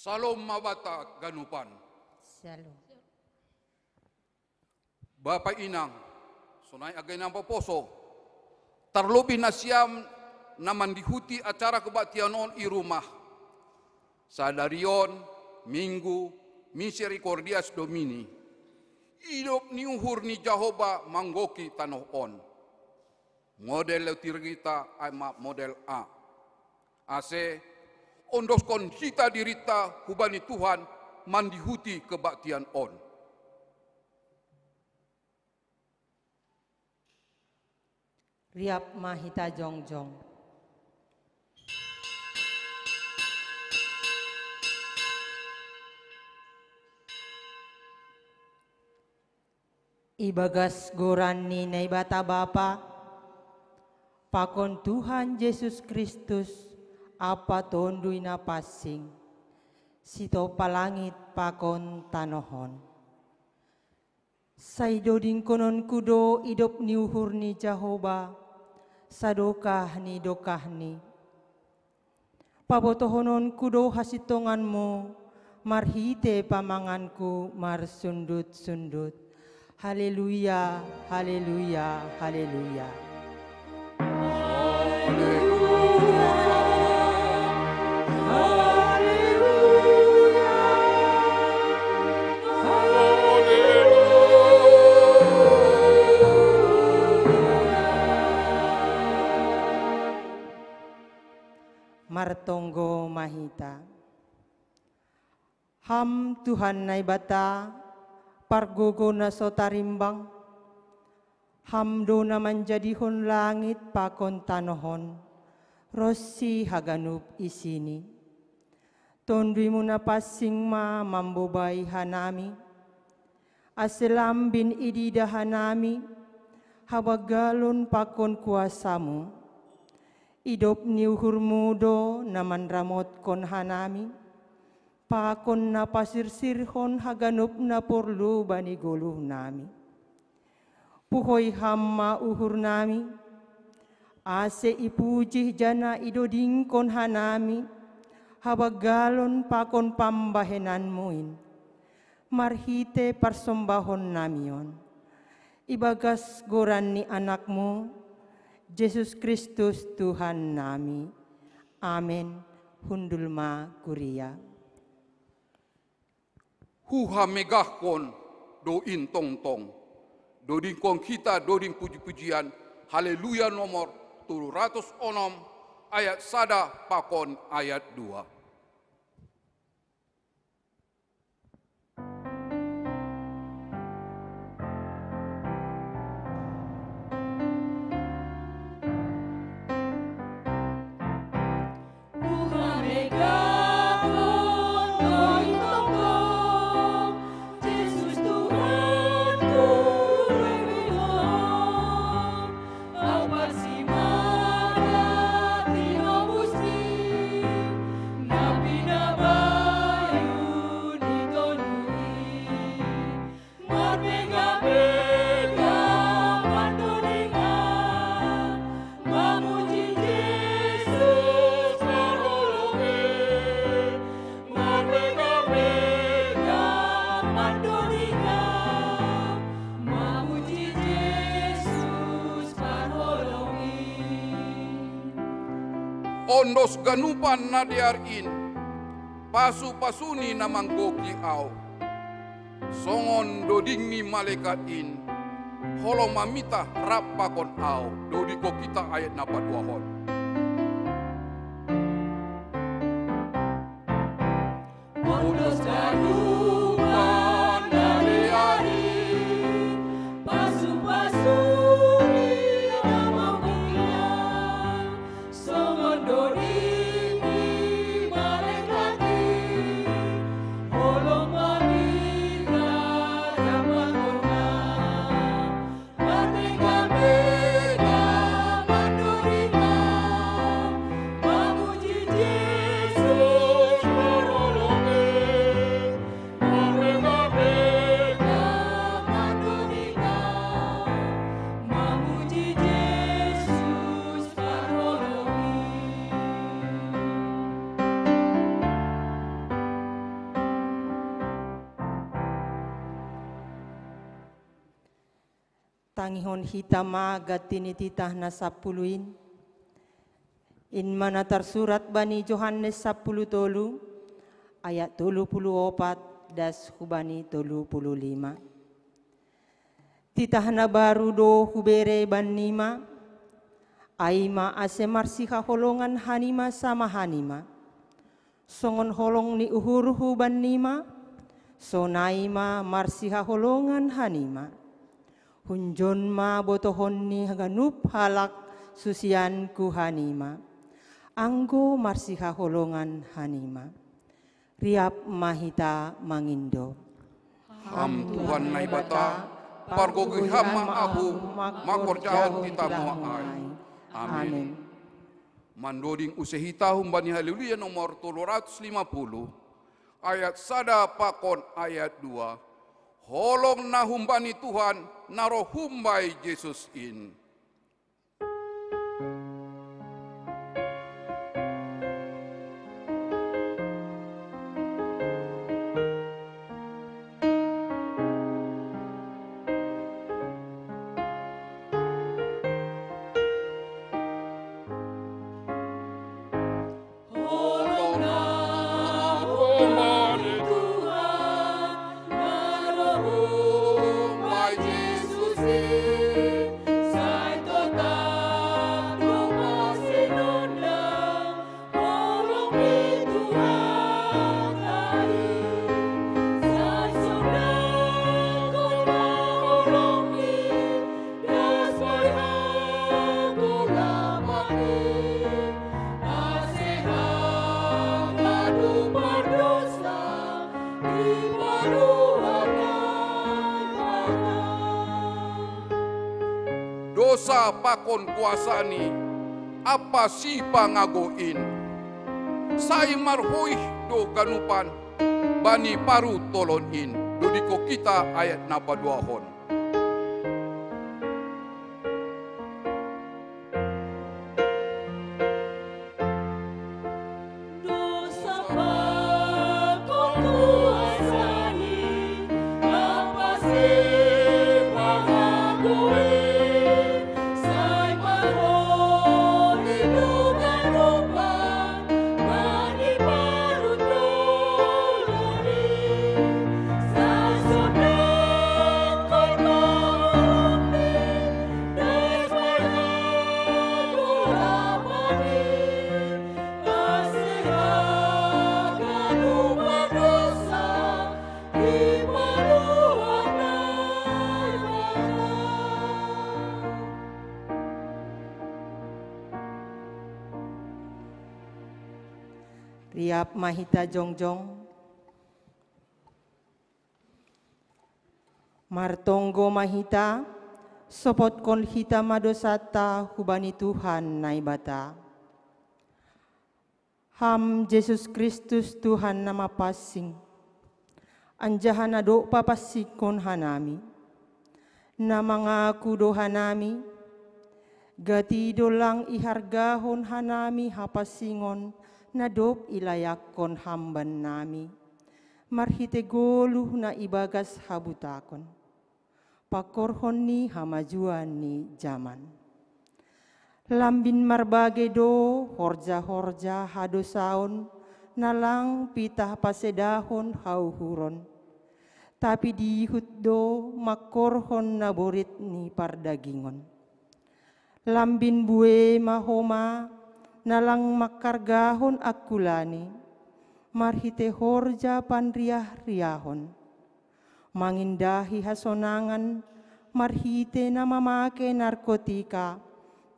Salom mabata ganupan. Shalom. Bapak Inang, sunay agay ng paposo, tarlobin na siyam naman dihuti acara kebaktianon i rumah. Sa darion, Minggu, Misericordias Domini. Idop ni uhur ni Jehovah manggoki tanohon. Model tirgita ay model A. Ase, ondos kon kita dirita hubani Tuhan mandihuti kebaktian on. Riap mahita jongjong. Ibagas goran ni naibata Bapa, pakon Tuhan Yesus Kristus, apa tonduy na passing, sito palangit pakon tanohon. Saido din konon kudo idop ni uhur ni Jehovah, sadokah ni, pabotohonon kudo hasitonganmu, marhite pamanganku marsundut-sundut. Haleluya, haleluya, haleluya. Martonggo mahita. Ham Tuhan naibata, pargogo na sotarimbang, hamdo na manjadihon langit pakon tanohon, rossi haganup isini. Tondui mo na passing ma mambobay hanami, aselambin idida hanami, hawagalon pakon kuasamu, idop ni uhurmudo naman ramot kon hanami, pakon na pasirsirhon haganop na porlu bani guluh nami. Puhoy hamma uhur nami, ase ipujih jana idoding kon hanami, habagalon pakon pambahenan muin, marhite parsombahon namion. Ibagas goran ni anakmu, Yesus Kristus Tuhan nami. Amen. Hundulma Kuria. Huha megahkon do in tong-tong. Doding kong kita, doding puji-pujian. Haleluya nomor 706 ayat sada pakon ayat 2. Ondos ganupan na diarin, pasu-pasuni na manggoki au. Songon doding ni malaikat in, holo mamita rap pakon au, dodiko kita ayat napa duahon. Ondos ganupan na diarin, pasu-pasuni na manggoki au. Songon doding ni malaikat in, holo mamita rap pakon au. Merdeka-merdeka mandorina, memuji Yesus penolongnya. Tangihon hitama gatini titah na 10. In mana tersurat bani Yohanes 10 tolu ayat 34 das hubani 35. Titah na baru do hubere banima aima ase marsiha holongan hanima sama hanima. Songon holong ni uhuruhu banima sonaima marsiha holongan hanima. Hunjon ma botohon ni haganup halak susian ku hanima. Anggo marsiha holongan hanima. Riap mahita mangindo. Ham Tuhan naibata, pargogi hamma ahu, makorjaon kita muai. Amin. Mandoding usehita humbani haleluya nomor 350, ayat sada pakon ayat 2. Holong na humbani Tuhan, naro humbai Yesus in. Dosa pakon kuasani, apa si pangagoin. Sai marhui do ganupan, bani paru tolonin. Dodiko kita ayat napa 2 hon. Riap mahita jongjong. Martonggo mahita, sopot kon hita madosata hubani Tuhan naibata. Ham Yesus Kristus Tuhan nama passing. Anjahan ado papasikon hanami. Namangaku do hanami. Gati dolang ihargahon hanami hapasingon. Nadop ilayakon hamban nami. Marhite goluh na ibagas habutakon. Pakorhon ni hamajuan ni zaman. Lambin marbage do horja-horja hadosaon. Nalang pitah pasedahon hauhuron. Tapi dihut do makorhon naborit ni pardagingon. Lambin bue mahoma. Nalang makargahon akulani, marhite horja panriah-riahon. Mangindahi hasonangan, marhite na mamake narkotika,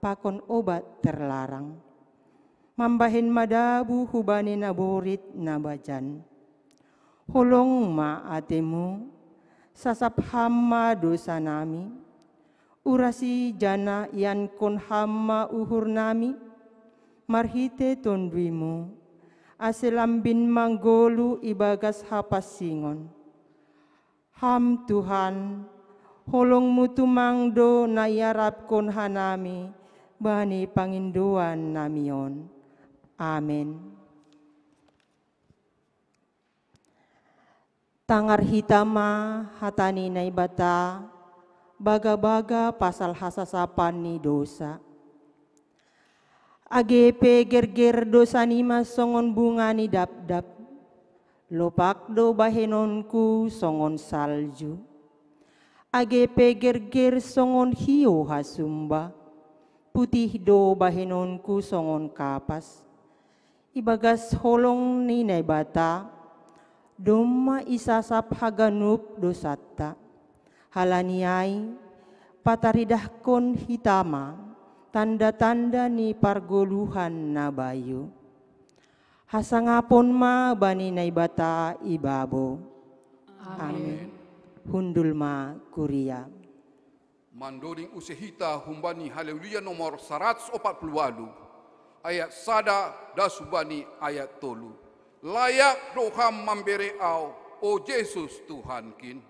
pakon obat terlarang. Mambahin madabu hubani naborit nabajan. Holong maatemu, sasap hamma dosa nami, urasi jana yan kon hamma uhur nami, marhite tondwimu, aselambin manggolu ibagas hapasingon. Ham Tuhan, holong mutu mangdo na yarap kon hanami, bani panginduan namion. Amen. Tangar hitama hatani naibata, baga-baga pasal hasasapan ni dosa. Agepe ger-ger dosa nima songon bunga ni dap-dap, lopak do bahenonku songon salju. Agepe ger-ger songon hiu hasumba, putih do bahenonku songon kapas. Ibagas holong ni naibata, doma isasap haganup dosatta. Halaniai pataridahkon hitama, tanda-tanda ni pargoluhan na bayu. Hasangapon ma bani naibata ibabo. Amin. Hundul ma kuria. Mandoding usehita humbani haleluya nomor 148 ayat sada dasubani ayat tolu. Layak doham memberi au, o Yesus Tuhan kin.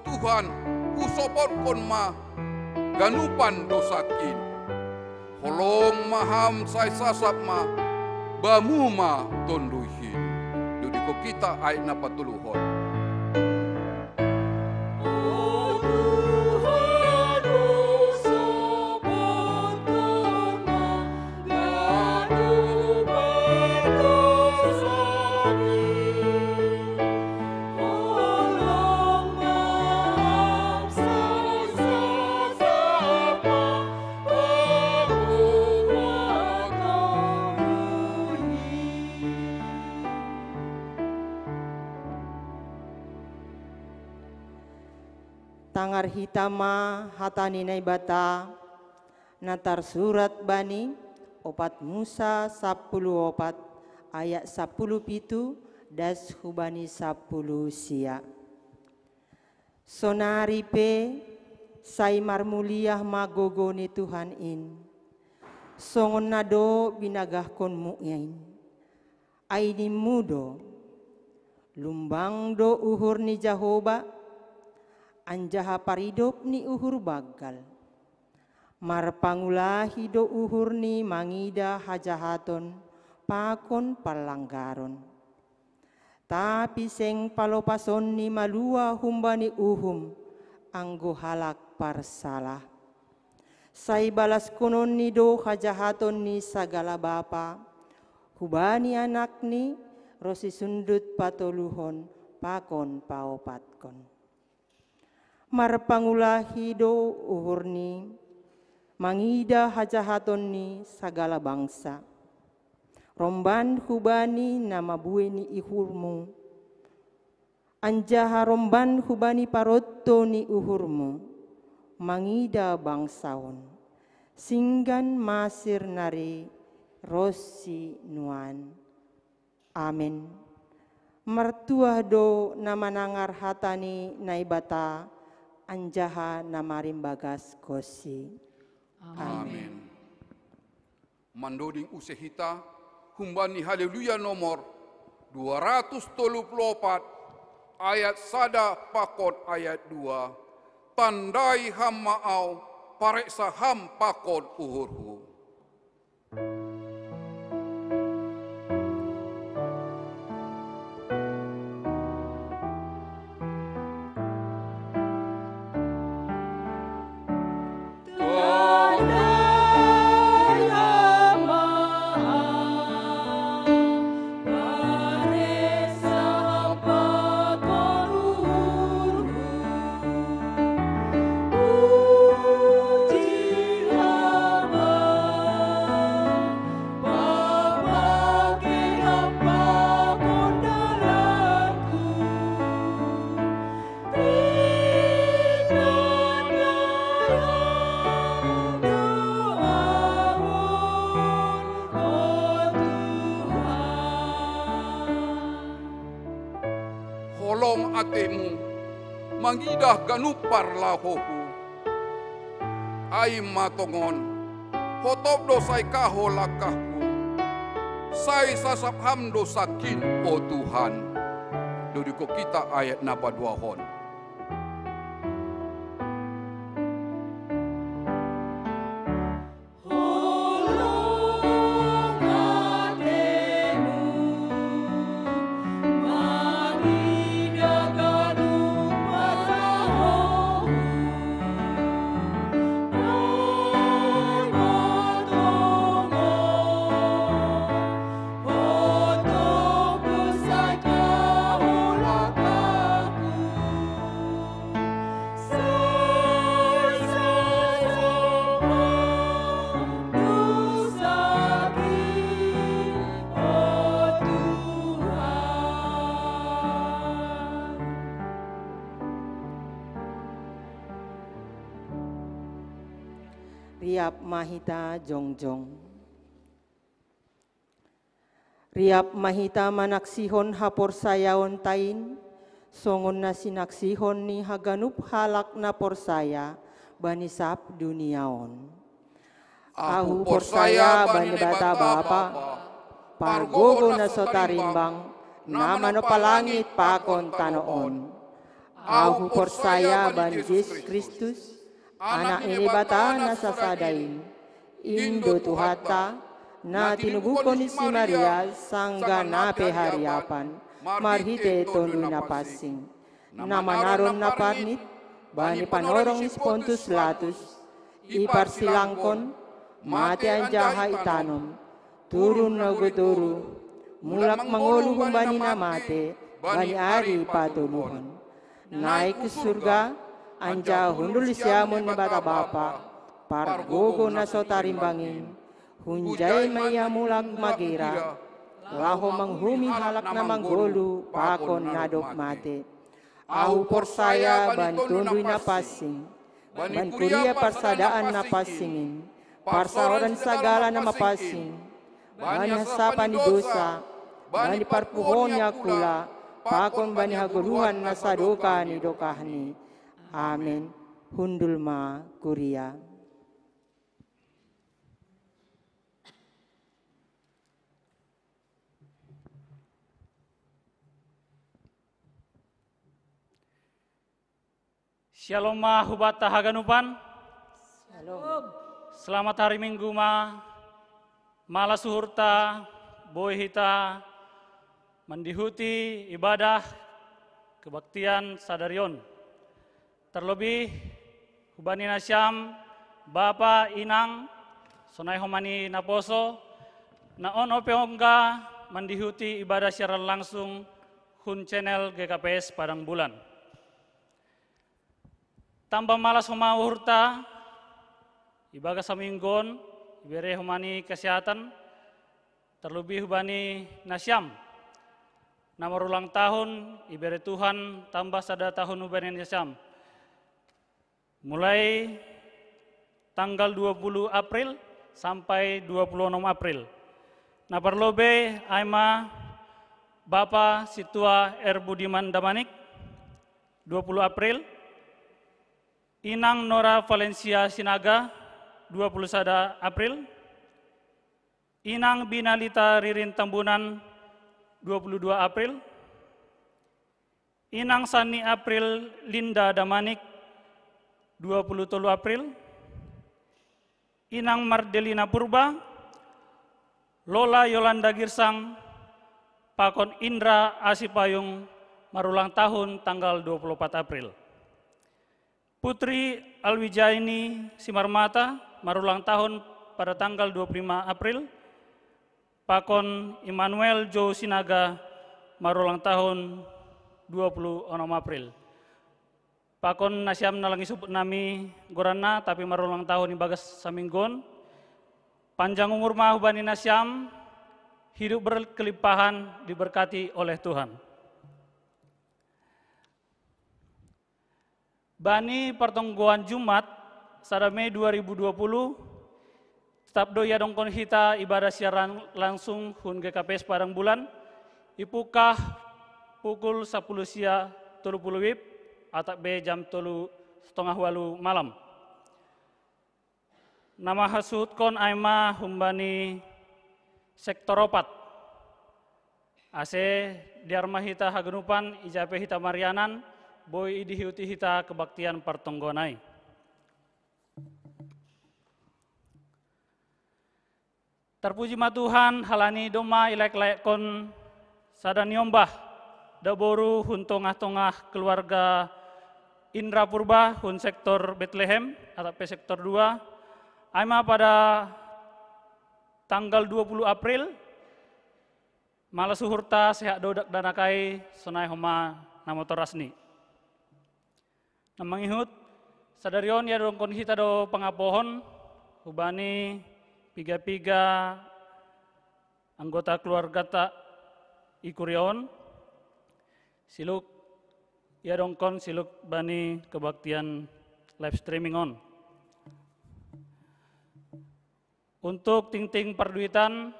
Tuhan, kusoporkon ma ganupan dosakin. Holong maham say sasap ma, bamu ma tonduhin. Dudiko kita ay napatuluhon. Tangar hitama hatani naibata natar surat bani opat Musa 10 ayat 10 pitu das hubani 10 sia. Sonari pe sai marmuliah magogo ni Tuhan in. Songon nado binagahkon mu'yain. Aini mudo lumbang do uhur ni Jahoba. Anjaha paridop ni uhur bagal. Marpangulahi do uhur ni mangida hajahaton pakon palanggaron. Tapi seng palopason ni malua humbani uhum anggo halak parsalah. Sai balas konon ni do hajahaton ni sagala bapa. Hubani anak ni rosi sundut patoluhon pakon paopatkon. Marpangulahi do uhurni, mangida hajahaton ni sagala bangsa. Romban hubani nama bueni ihurmu. Anjaha romban hubani parotto ni uhurmu. Mangida bangsaon. Singgan masir nari rosi nuan. Amin. Mertua do nama nangar hatani naibata. Anjaha namarim bagas kosi. Amin. Mandoding usehita humbani haleluya nomor 234 ayat sada pakot ayat 2. Tandai ham maau pareksa ham pakot uhurhu. Paresa tolong atemu, mangidah ganupar lahohu. Ai matongon, hotop dosai kaho lakahku, sai sasap ham dosakin o Tuhan. Dudiko kita ayat napa dua hon. Riap mahita jongjong. Riap mahita manaksihon hapor sayaon tain, songon na sinaksihon ni haganup halak na porsaya, banisap duniaon. Ahu porsaya bani bata bapa, pargogo na sotarimbang, namano palangit pakon tanoon. Ahu porsaya bani Yesus Kristus, anak ini bata na sasadain, Indo Tuhata, na tinubukon ni si Maria, sangga na pehariapan, marhite tondu na pasing, na manaron na parnit, bani panorong ni Pontus Latus, iparsilangkon, mati ang jaha itanom, turun na guturu, mulak manguluhong bani na mate, bani ari patuluhan, naik ke surga, anja hundul siamon ni bata bapa, pargogo na sotarimbangin, hunjay maya mulak magira, laho manghumi halak na manggolu, pakon nadok mate. Ahu porsaya ban tunduy na pasing, ban kuria parsadaan na pasingin, parsawaran sagala na mapasing, bani hasapan ni dosa, bani parpuhon niya kula, pakon bani haguluhan na sadoka ni dokahni. Amin. Hundulma kuria. Shalom ma hubata haganupan. Shalom. Selamat hari Minggu ma. Mala suhurta, boy hita, mendihuti ibadah kebaktian sadarion. Terlebih hubani nasyam, bapa inang, sonai homani naposo, naon opeongga mendihuti ibadah secara langsung hun channel GKPS Padang Bulan. Tambah malas homa urta, ibaga saminggon, ibere homani kesehatan, terlebih hubani nasyam. Nama ulang tahun, ibere Tuhan tambah sada tahun hubani nasyam. Mulai tanggal 20 April sampai 26 April. Nah perlobe aima Bapak Situa R. Budiman Damanik 20 April. Inang Nora Valencia Sinaga 21 April. Inang Binalita Ririn Tambunan 22 April. Inang Sani April Linda Damanik 23 April. Inang Mardelina Purba, Lola Yolanda Girsang, Pakon Indra Asipayung marulang tahun tanggal 24 April. Putri Alwijaini Simarmata marulang tahun pada tanggal 25 April. Pakon Immanuel Jo Sinaga marulang tahun 26 April. Pakon nasyam nalangi subut nami gorana tapi marulang tahun ibagas saminggon. Panjang umur mahubani nasyam, hidup berkelimpahan diberkati oleh Tuhan. Bani pertonggoan Jumat sada Mei 2020 tetap doya dongkon hita ibadah siaran langsung hun GKPS Padang Bulan ipukah pukul 10 sia 30 WIB atau B jam 7:30 malam. Nama hasut kon aima humbani sektor opat. Ase diarma hita hagenupan ijape hita marianan boy idihiuti hita kebaktian partonggonai. Terpuji ma Tuhan halani doma ilek-lek kon sadan nyombah daboru hun tongah-tongah keluarga Indra Purba hun sektor Bethlehem atau P sektor 2. Aima pada tanggal 20 April malas suhurta sehat dodak danakai sonai homa namotor rasni. Namang ihut sadarion ya dongkon hita do pangapohon hubani piga-piga anggota keluarga tak ikurion siluk ya dongkon siluk bani kebaktian live streaming on. Untuk ting-ting perduitan,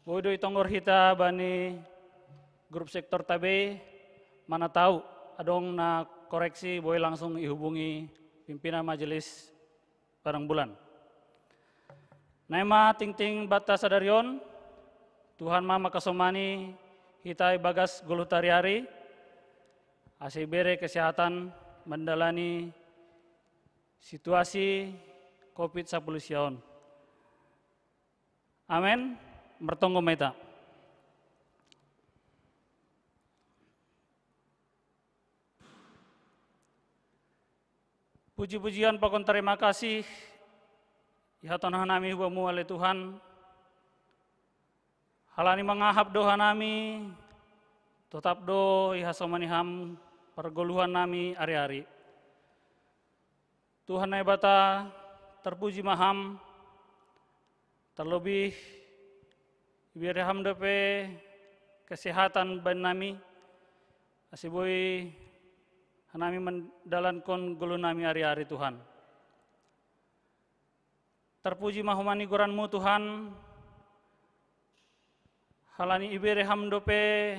bodo itonggor hita bani grup sektor tabe, mana tahu adong na koreksi boy langsung ihubungi pimpinan majelis barang bulan. Nama ting-ting bata sadarion, Tuhan mama kasomani hita bagas guluh tari-hari, asibere kesehatan mendalani situasi COVID-19 siaon. Amin, mertonggo meta. Puji-pujian pakon terima kasih ihatan hanami hubamu oleh Tuhan. Halani mangahap doha nami, tetap do ihasomaniham pergoluhan nami hari-hari. Tuhan bata terpuji maham, terlebih biar hamdape kesehatan ban nami asiboi hanami mendalankan gulu nami hari-hari Tuhan. Terpuji mahumani goranmu Tuhan, halani ibere hamdope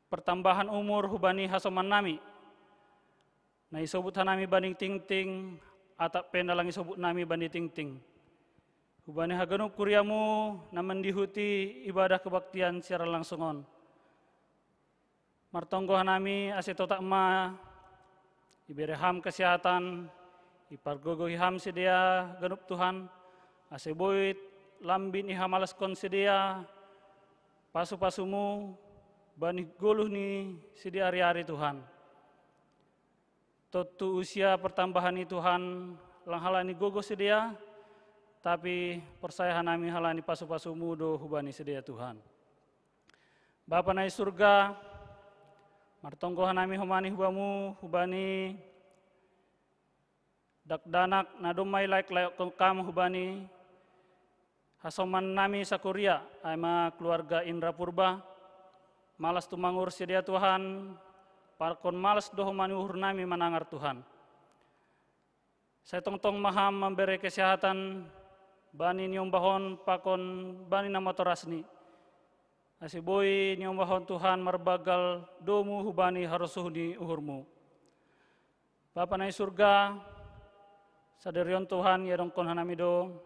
pertambahan umur hubani hasoman nami. Nah isobut hanami banding ting-ting atap pendalangi sobut nami bani ting-ting. Hubani hagenup kuriamu naman dihuti ibadah kebaktian secara langsungon. Martonggo hanami asetotak ma ibereham kesehatan, ipargogo iham sedia genup Tuhan, aseboit lambin ihamalas kon sedia, pasu-pasumu bani goluh ni sedia hari-hari Tuhan. Totu usia pertambahan itu Tuhan lang halani gogo sedia, tapi persayahan nami halani pasu-pasumu do hubani sedia Tuhan. Bapa nai surga, martonggo hanami humani hubamu, hubani dakdanak nadomai layak kam hubani hasoman nami sakuria, ama keluarga Indra Purba, malas tumangur sedia Tuhan, parkon malas doh manuhur nami manangar Tuhan. Saya tong-tong maham memberi kesehatan bani nyombahon pakon bani nama torasni. Asiboi nyombahon Tuhan marbagal domu hubani harusuh di uhurmu. Bapa nai surga, sadarion Tuhan ya dongkon hanamido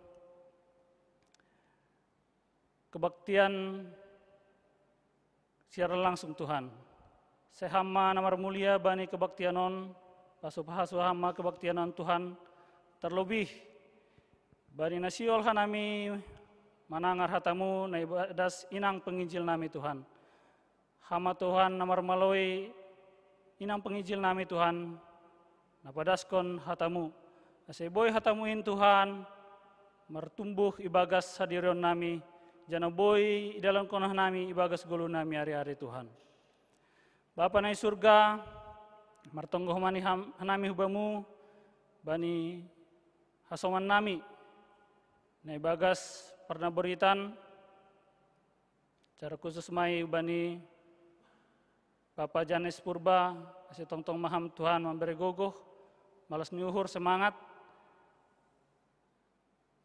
kebaktian secara langsung Tuhan. Sehama namar mulia bani kebaktianon, pasupahasuhama kebaktianon Tuhan, terlebih bani nasiol hanami manangar hatamu na ibadas inang penginjil nami Tuhan. Hama Tuhan namar maloi inang penginjil nami Tuhan, napadaskon hatamu. Aseboy hatamuin Tuhan, martumbuh ibagas hadirion nami, janaboy dalam konah nami ibagas gulu nami hari-hari Tuhan. Bapa nai surga, martonggo mani hanami hubamu, bani hasoman nami, nai bagas pernah beritan, cara khusus mai bani Bapak Janes Purba, asih tong-tong maham Tuhan memberi gogoh, malas nyuhur semangat,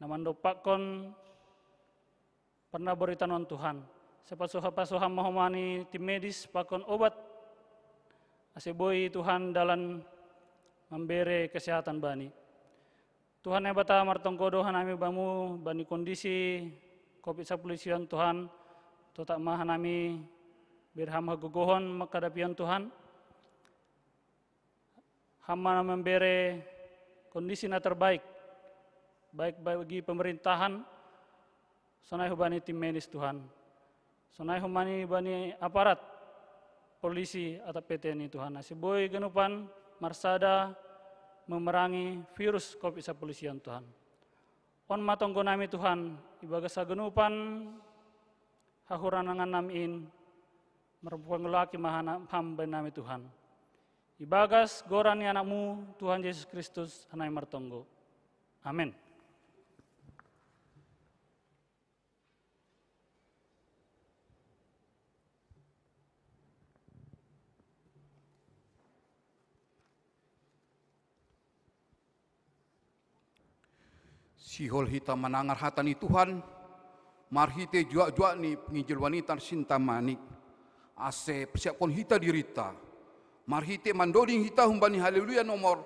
naman dopakon pernah beritan on Tuhan. sepasuha-pasuha mahomani tim medis pakon obat aseboi Tuhan dalam memberi kesehatan bani. Tuhan hebata martongkodo hanami bamu bani kondisi COVID-19 Tuhan totak mahanami berham hagogohon makadapian Tuhan. Hama memberi kondisi na terbaik baik bagi pemerintahan sonai hubani tim medis Tuhan. Sonai hubani bani aparat polisi atau PTNI Tuhan. Asiboi genupan marsada memerangi virus COVID-19 Tuhan. On matonggo nami Tuhan, ibaga sa genupan hahuranangan namin, merpengulaki mahana hamba nami Tuhan. Ibagas gorani anakmu Tuhan Yesus Kristus anai martonggo. Amin. Sihol hita manangar hatani Tuhan, marhite jua-jua ni pengijil wanita sinta manik, ase persiapkan hita dirita, marhite mandoding hita humbani haleluya nomor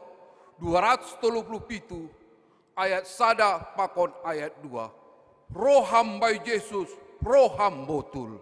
237 ayat sada pakon ayat 2. Roham by Yesus, roham botul.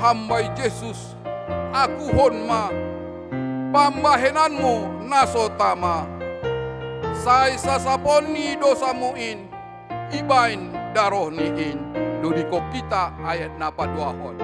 Hamba Yesus, aku honma, pambahenanmu nasotama, sai sasaponi dosamuin, ibain darohniin, dudiko kita ayat napa duahon.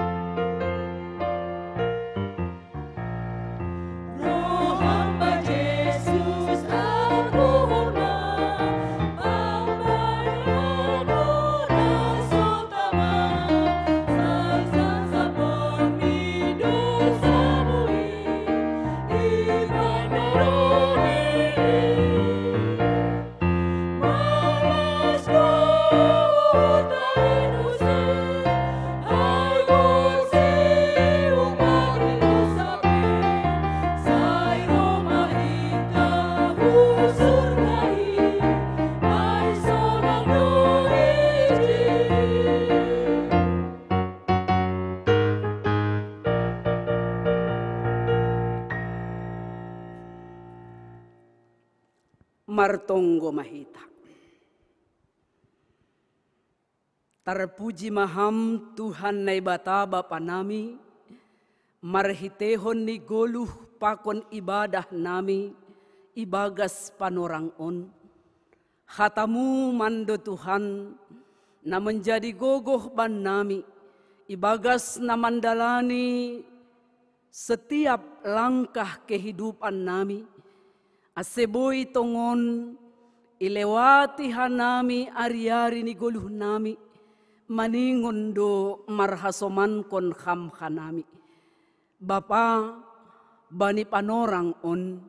Martonggo mahita. Terpuji maham Tuhan nai bata Bapa nami, marhitehon ni goluh pakon ibadah nami, ibagas panorang on. Hatamu mando Tuhan, na menjadi gogoh ban nami, ibagas na mandalani setiap langkah kehidupan nami. Aseboy tongon ilewati hanami ari-ari ni goluh nami maningon do marhasoman kon ham hanami. Bapa bani panorang on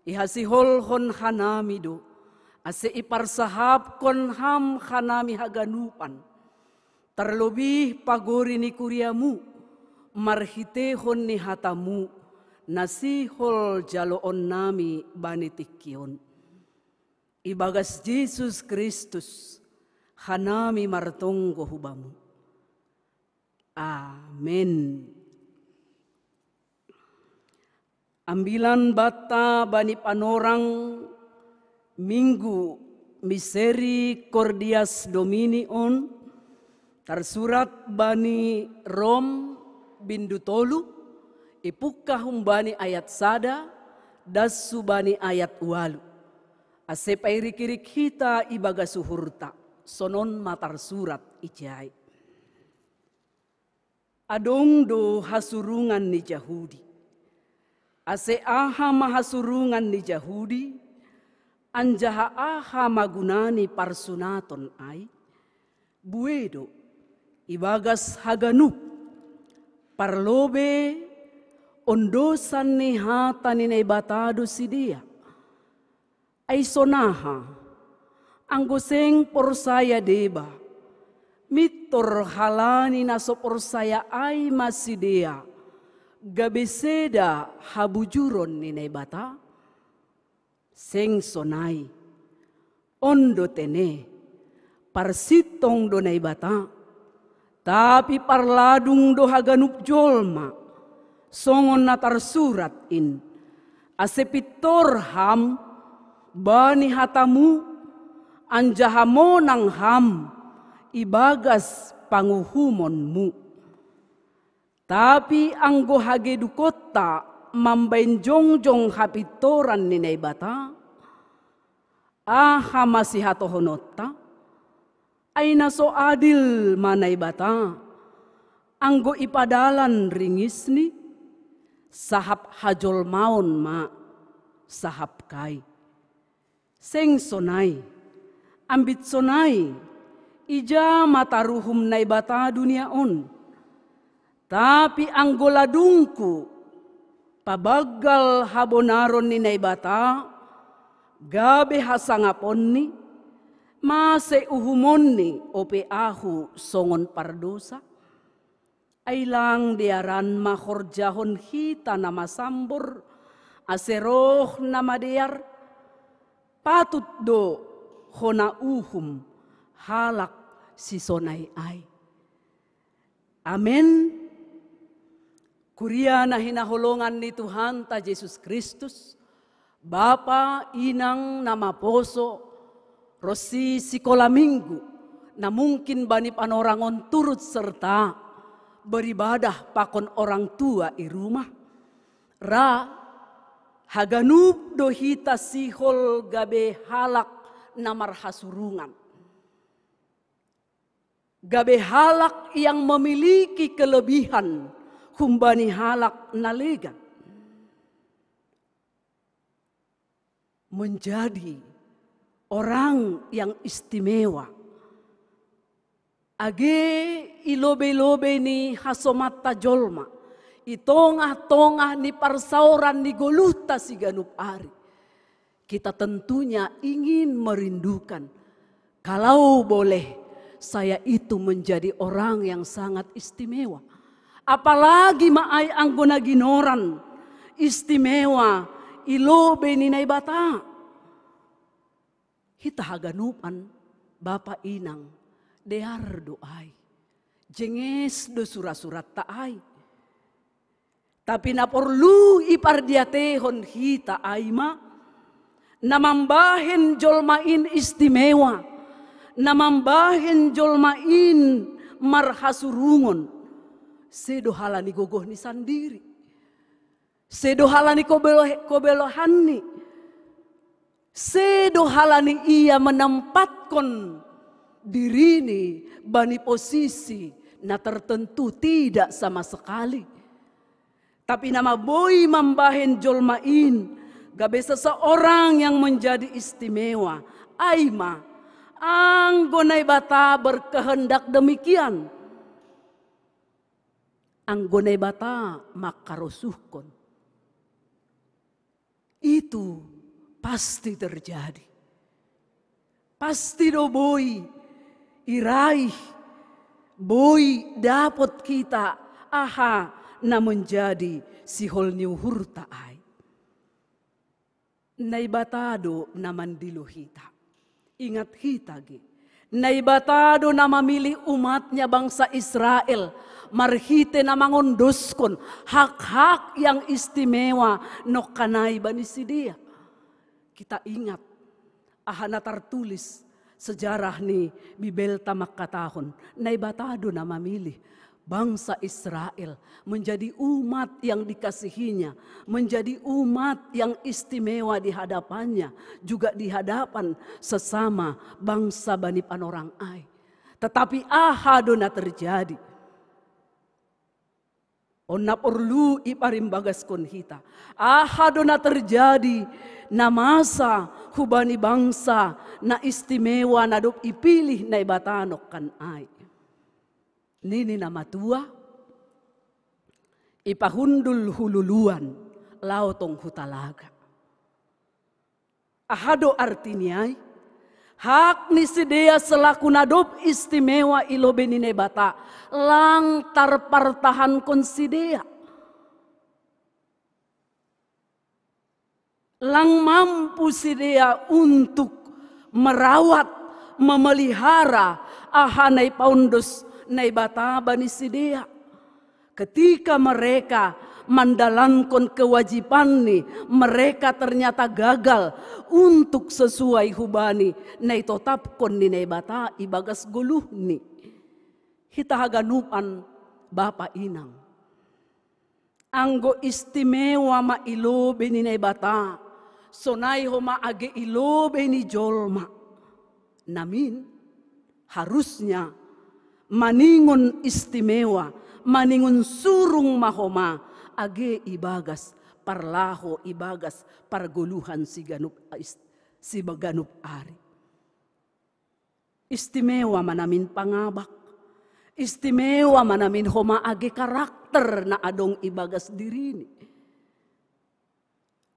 ihasihol hon hanami do ase iparsahap kon ham hanami haganupan. Terlebih pagori ni kuriamu marhitehon ni hatamu nasihol jaloon nami banitikion. Ibagas Yesus Kristus hanami martonggo hubamu. Amin. Ambilan bata bani panorang Minggu Misericordias Domini on tersurat bani Rom bindu tolu ipukah humbani ayat sada dasu bani ayat walu. Ase pairikirik hita ibaga suhurta, sonon matar surat ijai. Adong do hasurungan ni Yahudi. Ase aha mahasurungan ni Yahudi, anjaha aha magunani parsunaton ay, buedo ibagas haganup, parlobe ondosan ni hata ni naibatado si dia. Ay sonaha, ang guseng porsaya deba, mitor halani na so porsaya ay masidea, gabeseda habujuron ni naibata, seng sonay, ondo tene, parsitong do naibata, tapi parladung do haganup jolma, songon na tarsurat in, asepitor ham, bani hatamu, anjahamo ng ham, ibagas panguhumonmu. Tapi ang gohage dukota, mambainjongjong hapitoran ni naibata, aha masihatohonota, ay naso adil manaibata, ang go ipadalan ringisni, sahap hajol maon ma, sahap kay. Seng sonay, ambit sonay, ija mataruhum naibata duniaon. Tapi ang goladungku, pabagal habonaron ni naibata, gabe hasangapon ni, mase uhumon ni ope ahu songon pardosa, ay lang diaran mahorjahon hita na masambor, aseroh na madiyar, patut do hona uhum halak si sonay ay. Amen. Kuriya na hinahulungan ni Tuhan ta Jesus Kristus, Bapa, Inang, Namaposo, Rosi Sikolaminggu, na mungkin bani panorangon turut serta beribadah pakon orang tua i rumah. Haganup dohita sihol gabe halak namar hasurungan. Gabe halak yang memiliki kelebihan humbani halak nalegan. Menjadi orang yang istimewa. Age ilobe-lobe ni hasomata jolma. Itongah-tongah ni parsauran ni goluta si ganup ari. Kita tentunya ingin merindukan. Kalau boleh saya itu menjadi orang yang sangat istimewa. Apalagi maay ang gunaginoran istimewa ilobe ni naibata. Hita haganupan Bapa Inang dear doay. Jenges do surat-surat taay. Tapi naporlu ipardiatehon hita ayma, namambahin jolmain istimewa, namambahin jolmain marhasurungon, sedohala ni gogoh ni sandiri, sedohala ni kobelohan ni, sedohala ni ia menempatkan diri ni bani posisi na tertentu tidak sama sekali. Tapi nama boy mambahin jolmain, gabe seseorang yang menjadi istimewa. Aima, ang gonay bata berkehendak demikian. Ang gonay bata makarosuhkon. Itu pasti terjadi. Pasti do boy, iraih, boy dapat kita, aha, na menjadi sihol niu hurta ay. Naibatado naman dilo hita. Ingat hita gi. Naibatado na mamili umatnya bangsa Israel. Marhite na mangondoskon hak-hak yang istimewa no kanay bani sidia. Kita ingat ahana tertulis sejarah ni Bibel tamak katahon. Naibatado na mamili bangsa Israel menjadi umat yang dikasihinya, menjadi umat yang istimewa di hadapannya, juga di hadapan sesama bangsa Bani Panorang Ai. Tetapi ahadona terjadi. Onna perlu iparim bagas kon hita. Ahadona terjadi na masa hubani bangsa na istimewa na dop ipilih na ibatanok kan ai. Nini nama tua ipahundul hululuan lautong hutalaga. Ahado artinya hak ni sidea selaku nadop istimewa ilobe ni nebata lang tarpartahan kon sidea. Lang mampu sidea untuk merawat, memelihara ahanay paundos na ibata bani sidea. Ketika mereka mandalankon kewajiban ni, mereka ternyata gagal untuk sesuai hubani na itotapkon ni na ibata ibagas guluh ni. Hitahaganupan Bapa Inang. Anggo istimewa mailobe ni na ibata. Sonay ho maage ilobe ni jolma. Namin harusnya maningon istimewa, maningon surung mahoma, age ibagas parlaho ibagas parguluhan si ganup ari. Istimewa manamin pangabak, istimewa manamin homa age karakter na adong ibagas dirini.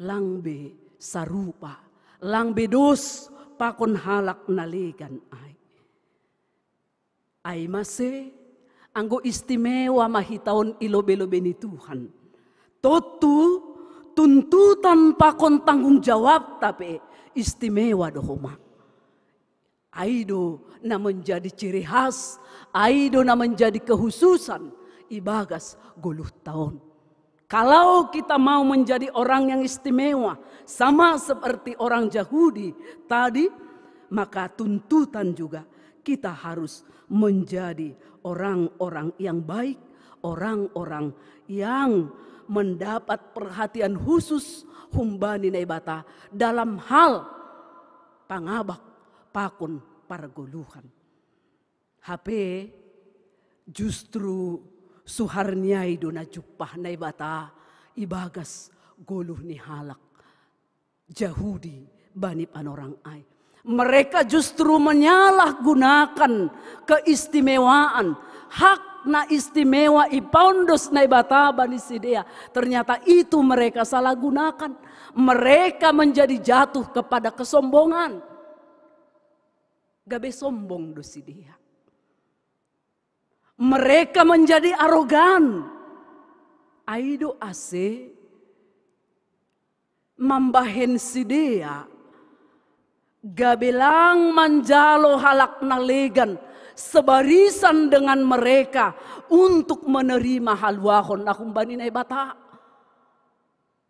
Langbe sarupa, langbe dos pakon halak naligan ay. Ay mase, anggo istimewa mahitaon ilobe-lobe ni Tuhan. Totu tuntutan pakon tanggung jawab tapi istimewa dohoma. Aido na menjadi ciri khas, aido na menjadi kehususan ibagas 10 tahun. Kalau kita mau menjadi orang yang istimewa, sama seperti orang Yahudi tadi, maka tuntutan juga kita harus menjadi orang-orang yang baik, orang-orang yang mendapat perhatian khusus humbani naibata dalam hal pangabak pakon parguluhan. HP justru suharniai dona jupah naibata ibagas goluh ni halak Yahudi Bani Panorang Ai. Mereka justru menyalahgunakan keistimewaan hak na istimewa ipaundos na ibata Bani Sidea. Ternyata itu mereka salah gunakan. Mereka menjadi jatuh kepada kesombongan. Gabe sombong do Sidea. Mereka menjadi arogan. Aido ase mambahen Sidea. Gabelang manjalo halak nalegan sebarisan dengan mereka untuk menerima halwahon akong Bani naibata.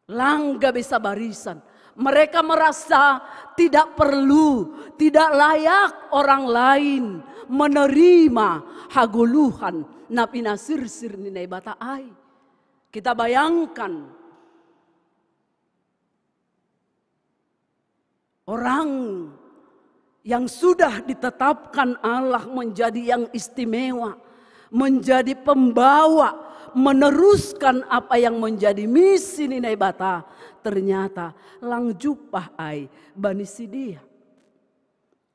Lang gabe sabarisan. Mereka merasa tidak perlu, tidak layak orang lain menerima haguluhan na pinasirsir ni naibata ay. Kita bayangkan orang yang sudah ditetapkan Allah menjadi yang istimewa, menjadi pembawa, meneruskan apa yang menjadi misi ni naibata, ternyata lang jupah ay Bani Sidea.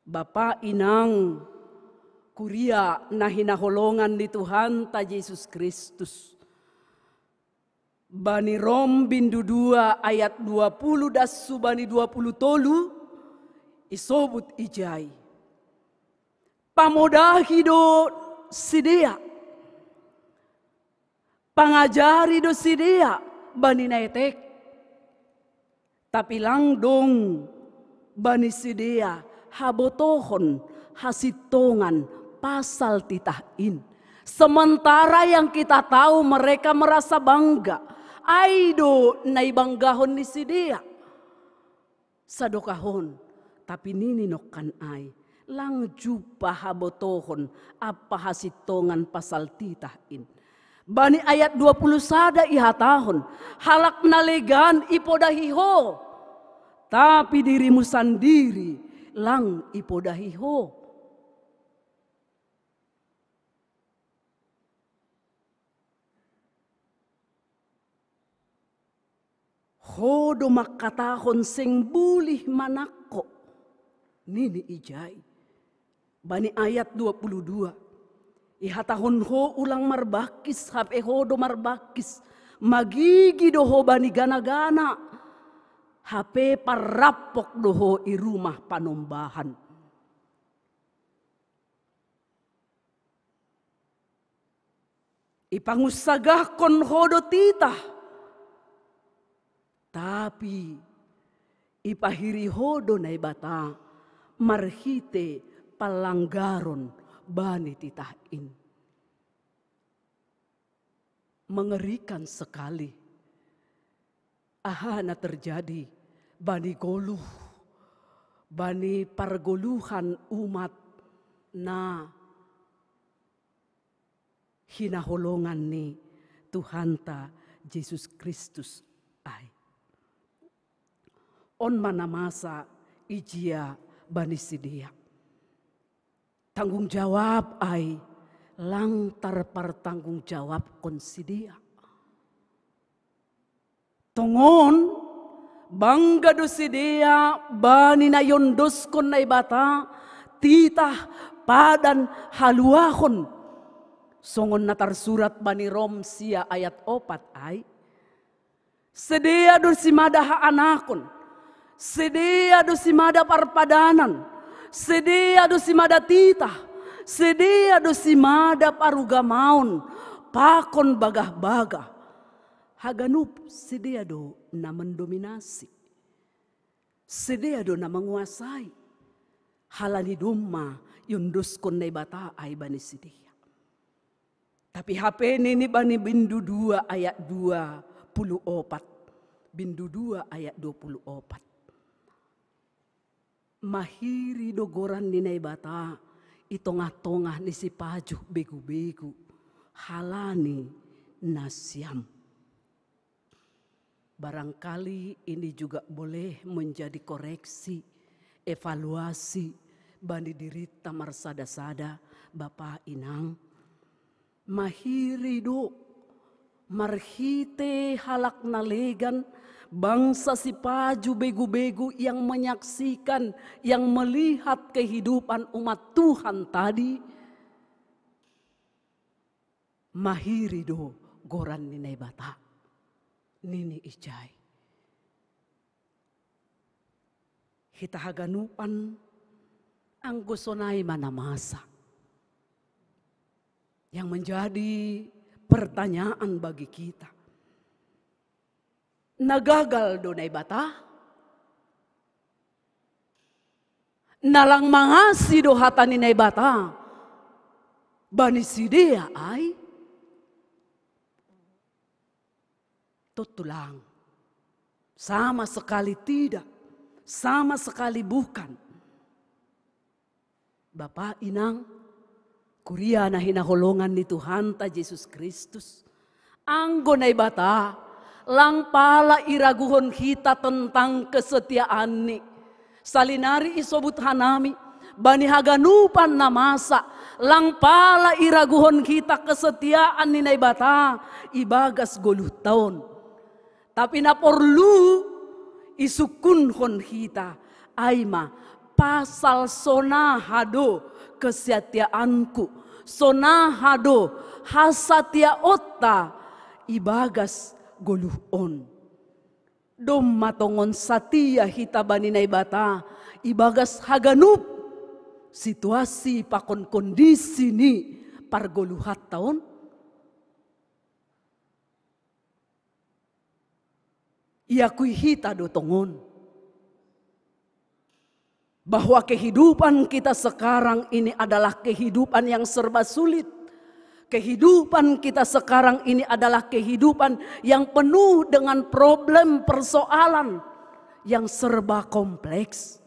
Bapa Inang kuria na hinaholongan ni Tuhan ta Yesus Kristus. Bani Rom bindu 2 ayat 20 das subani 20 tolu isobut ijai. Pamodahi do Sidea. Pangajari do Sidea Bani naetek. Tapi langdong Bani Sidea habotohon hasitongan pasal titahin. Sementara yang kita tahu mereka merasa bangga. Aido naibanggahon ni Sidea. Sadokahon. Tapi nini nokkan ay. lang jupa habotohon apa hasitongan pasal titahin. Bani ayat 20 sada ihatahon, halak nalegan ipodahiho, tapi dirimu sendiri lang ipodahiho. Hodo makatahon sing bulih manako, nini ijay. Bani ayat 22. Ihatahon ho ulang marbakis, hape hodo marbakis. Magigi doho bani gana-gana. Hape parapok doho i rumah panombahan. Ipangusagahkon hodo titah. Tapi ipahiri hodo na ibata marhite palanggaron bani titahin. Mengerikan sekali. Ahana terjadi bani goluh, bani pargoluhan umat na hinaholongan ni Tuhanta Yesus Kristus ay. On manamasa ijia bani sidia. Tanggung jawab ay lang tarpartanggung jawab kon sidia. Tongon bangga do sidia bani na yondos kon na ibata titah padan haluahon. Songon na tarsurat bani Rom sia ayat 4 ay. Sedia do simada anakon. Sedia do simada parpadanan, sedia do simada titah, sedia do simada parugamaon, pakon bagah-bagah. Haganup sedia do na mendominasi, sedia do na menguasai. Halani dumma yundus kon na ibata ay bani sedia. Tapi HP ini bani bindu 2 ayat 24, bindu 2 ayat 24. Mahiri dogoran ni naibata itongah-tongah ni si paju begu-begu halani nasyam. Barangkali ini juga boleh menjadi koreksi, evaluasi bani dirita marsada-sada Bapak Inang. Mahiri do marhite halak nalegan bangsa si paju begu-begu yang menyaksikan, yang melihat kehidupan umat Tuhan tadi. Mahiri do goran ninay bata, nini ijay. Hitahaganupan ang gusonay manamasa. Yang menjadi pertanyaan bagi kita. Nagagal do na ibata? Nalang mangasi do hata ni na ibata? Bani sidia ay? Tutulang. Sama sekali tidak. Sama sekali bukan. Bapak Inang, kuria na hinaholongan ni Tuhanta Yesus Kristus. Anggo na ibata, lang pala iraguhon kita tentang kesetiaan ni. Salinari isobut hanami, bani haganupan na masa, lang pala iraguhon kita kesetiaan ni naibata, ibagas 10 taon. Tapi na perlu isukunhon kita, ay ma, pasal sonahado kesetiaanku, sonahado hasatia otta, ibagas goluhon. Dom matongon satia hita bani naibata, ibagas haganup situasi pakon kondisi ni pargoluhat taon. Iakui hita do tongon bahwa kehidupan kita sekarang ini adalah kehidupan yang serba sulit. Kehidupan kita sekarang ini adalah kehidupan yang penuh dengan problem persoalan yang serba kompleks.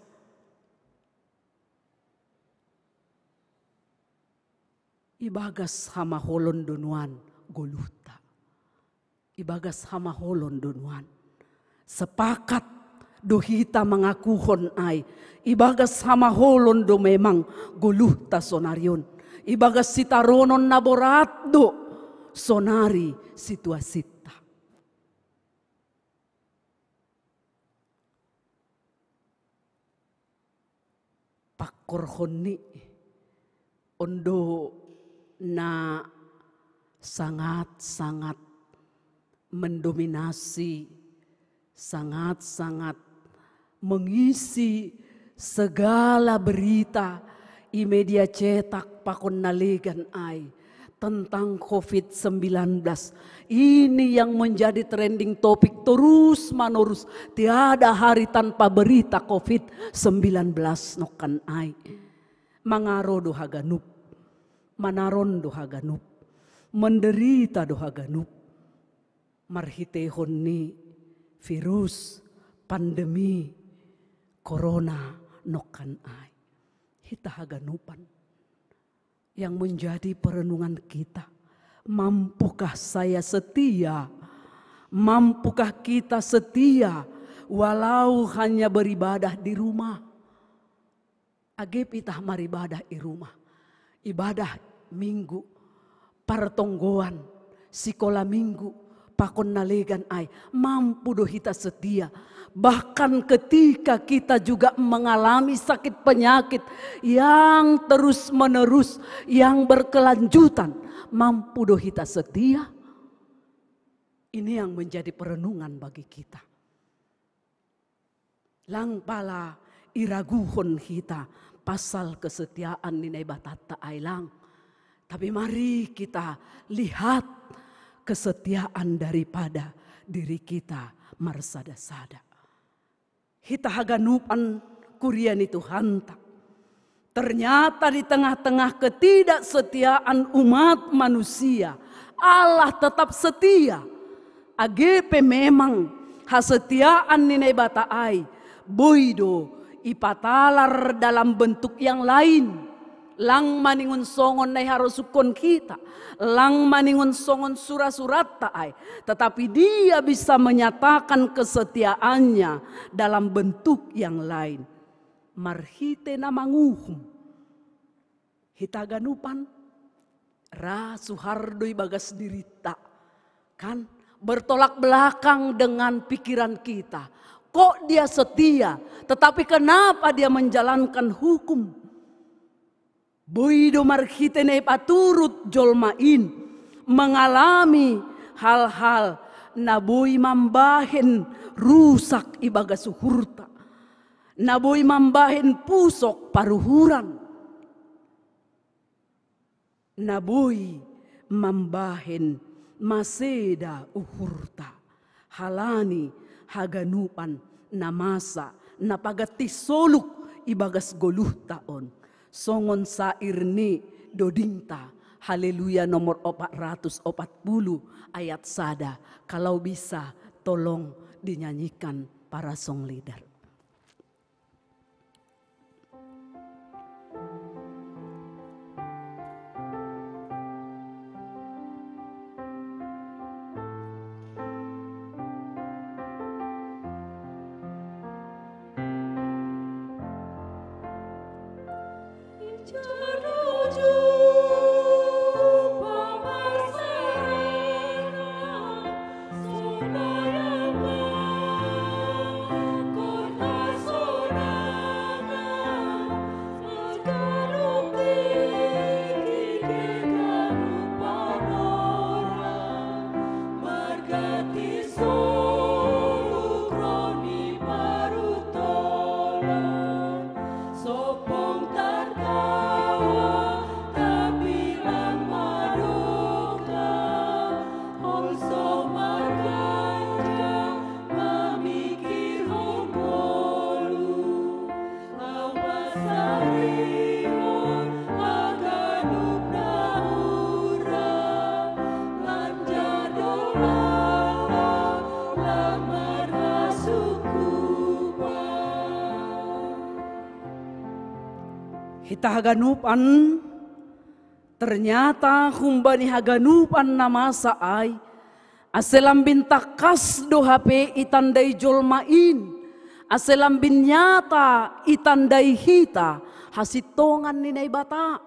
ibagas hama holon donuan goluta. Ibagas hama holon donuan. Sepakat dohita mengakuhon ay. Ibagas hama holon do memang goluta sonarion. Ibagas sitaronon naborat do sonari situasita. Pakorhoni ondo na sangat-sangat mendominasi, sangat-sangat mengisi segala berita i media cetak pakon nalegan ai tentang COVID-19. Ini yang menjadi trending topik terus menerus. Tiada hari tanpa berita COVID-19 nokan ai. Mangaro doha ganup, manaron doha ganup, menderita doha ganup. Marhitehon ni virus pandemi corona nokan ai. Hita haganupan yang menjadi perenungan kita. Mampukah saya setia? Mampukah kita setia walau hanya beribadah di rumah? Agip itah maribadah di rumah. Ibadah minggu, partonggoan, sikola minggu, pakon nalegan ai. Mampu doh kita setia. Bahkan ketika kita juga mengalami sakit penyakit yang terus menerus, yang berkelanjutan, mampu doh kita setia. Ini yang menjadi perenungan bagi kita. Lang pala iraguhon kita pasal kesetiaan ninai batata ailang. Tapi mari kita lihat kesetiaan daripada diri kita marsada-sada. Hita haganupan kurian itu hanta. Ternyata di tengah-tengah ketidaksetiaan umat manusia, Allah tetap setia. AGP memang hasetiaan ninai bataai, boido ipatalar dalam bentuk yang lain. Lang maningun songon nai harusukon kita. Lang maningun songon surat-surat taai. Tetapi dia bisa menyatakan kesetiaannya dalam bentuk yang lain. Marhite na manguhum. Hitaganupan. Ra Suhardo bagas dirita. Kan bertolak belakang dengan pikiran kita. Kok dia setia? Tetapi kenapa dia menjalankan hukum? Boido marhitene paturut jolmain mengalami hal-hal naboi mambahen rusak ibaga suhurta, naboi mambahen pusok paruhuran, naboi mambahen maseda uhurta, halani haganupan namasa napagati soluk ibagas goluh taon. Songon sair ni dodingta. Haleluya nomor 440 ayat sada. Kalau bisa tolong dinyanyikan para song leader. Hitahaganupan Ternyata humbani haganupan na masa ay aselambin takas do hape itandai jolmain, aselambin nyata itandai hita hasitongan ninay bata.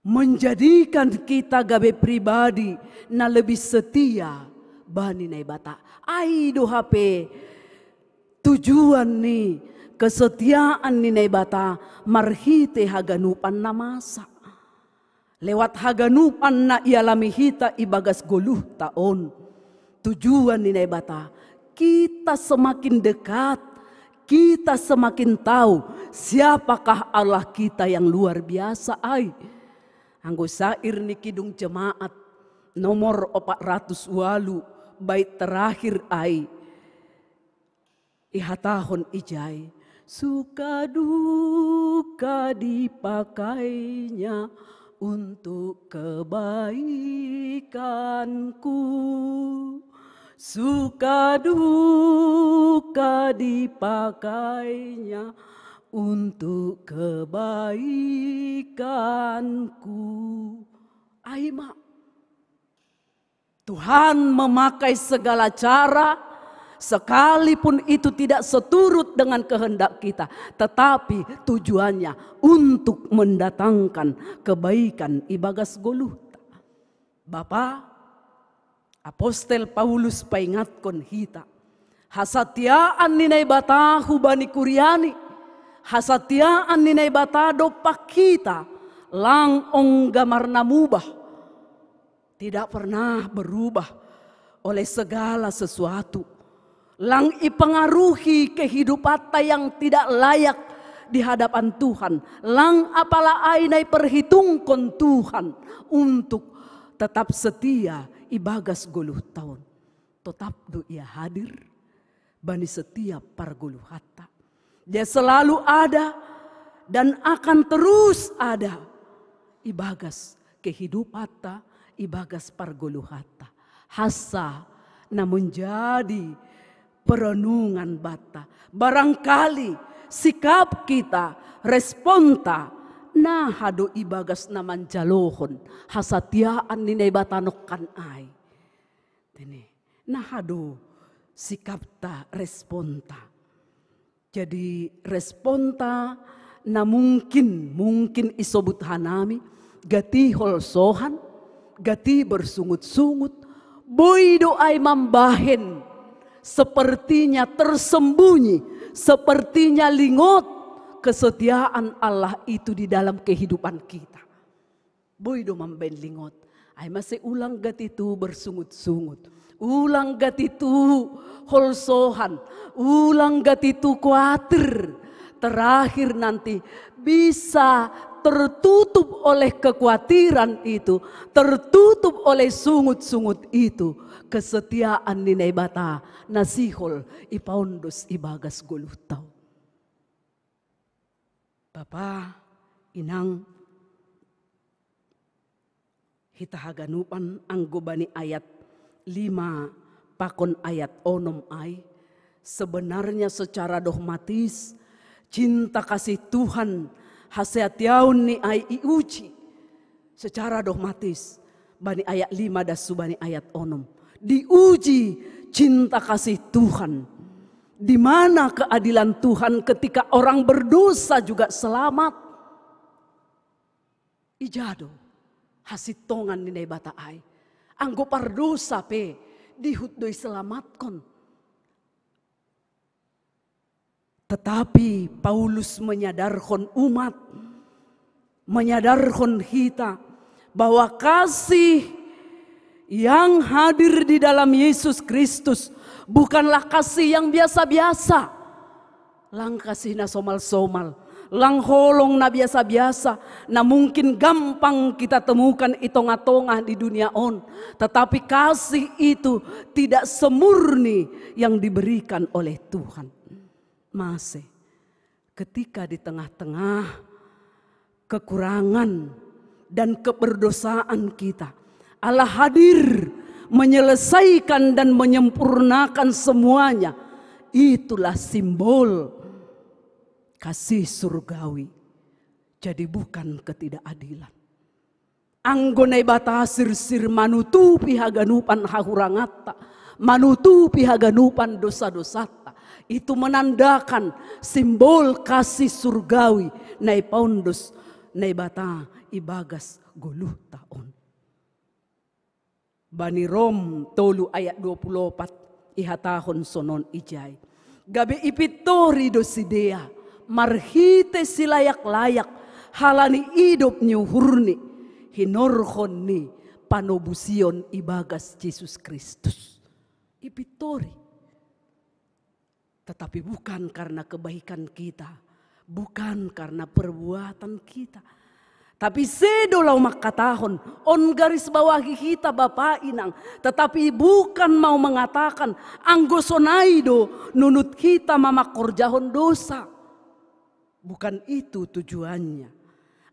Menjadikan kita gabe pribadi na lebih setia bani ninay bata. Ay do hape tujuan ni kesetiaan ninay bata marhite haganupan na masa. Lewat haganupan na ialami hita ibagas 20 taon. Tujuan ninay bata, kita semakin dekat, kita semakin tahu siapakah Allah kita yang luar biasa ay. Anggo sair ni kidung jemaat nomor 408 bait terakhir ay. Ihatahon ijay, suka duka dipakainya untuk kebaikanku. Suka duka dipakainya untuk kebaikanku. Aima, Tuhan memakai segala cara, sekalipun itu tidak seturut dengan kehendak kita, tetapi tujuannya untuk mendatangkan kebaikan ibagas goluhta. Bapa, Apostel Paulus paingatkon hita, hasatiaan ninay bata hubani kuryani, hasatiaan ninay bata dopak kita, lang ong gamar namubah, tidak pernah berubah oleh segala sesuatu. Lang ipengaruhi kehidupan yang tidak layak di hadapan Tuhan. Lang apalah ainai perhitungkan Tuhan untuk tetap setia ibagas 20 tahun. Tetap do ia hadir bani setiap pargulu hatta. Dia selalu ada dan akan terus ada ibagas kehidupan ta, ibagas pargulu hatta. Hasa na menjadi perenungan bata. Barangkali sikap kita, responta, nah hado ibagas naman jalohon, hasatiaan ninay bata nokkan ay. Tene, nah hado sikap ta, responta. Jadi responta na mungkin isobut hanami, gati holsohan, gati bersungut-sungut, boy doay mambahen, sepertinya tersembunyi, sepertinya lingot kesetiaan Allah itu di dalam kehidupan kita. Boy do mamben lingot, ay masih ulang gatitu bersungut-sungut, ulang gatitu holsohan, ulang gatitu kuatir, terakhir nanti bisa tertutup oleh kekhawatiran itu, tertutup oleh sungut-sungut itu, kesetiaan ninay bata nasihol ipaundos ibagas 20 taon. Bapa, inang, hitahaganupan ang gubani ayat 5 pakon ayat 6 ay, sebenarnya secara dogmatis cinta kasih Tuhan hasetiaun ni ay iuji secara dogmatis bani ayat 5 dasu bani ayat 6 diuji cinta kasih Tuhan, di mana keadilan Tuhan ketika orang berdosa juga selamat. Ijado hasitongan ninay bata ay anggo pardosa pe dihutdoy selamatkan. Tetapi Paulus menyadarkan umat, menyadarkan kita bahwa kasih yang hadir di dalam Yesus Kristus bukanlah kasih yang biasa-biasa. Lang kasih na somal-somal, lang holong na biasa-biasa, na mungkin gampang kita temukan itong-atongah di dunia on. Tetapi kasih itu tidak semurni yang diberikan oleh Tuhan. Masih ketika di tengah-tengah kekurangan dan keberdosaan kita, Allah hadir menyelesaikan dan menyempurnakan semuanya. Itulah simbol kasih surgawi. Jadi bukan ketidakadilan. Anggonay bata sir manutupi haganupan hahurangata, manutupi haganupan dosa-dosata. Itu menandakan simbol kasih surgawi na ipaundos na bata ibagas 10 taon. Bani Rom 3 ayat 24 ihatahon sonon ijay. Gabi ipitori dosidea marhite silayak-layak halani idop niyo hurni hinorhon ni panobusion ibagas Yesus Kristus. Ipitori. Tetapi bukan karena kebaikan kita, bukan karena perbuatan kita. Tapi sedolau makatahon, on garis bawahi kita Bapak Inang. Tetapi bukan mau mengatakan anggosonaido nunut kita mamakorjahon dosa. Bukan itu tujuannya.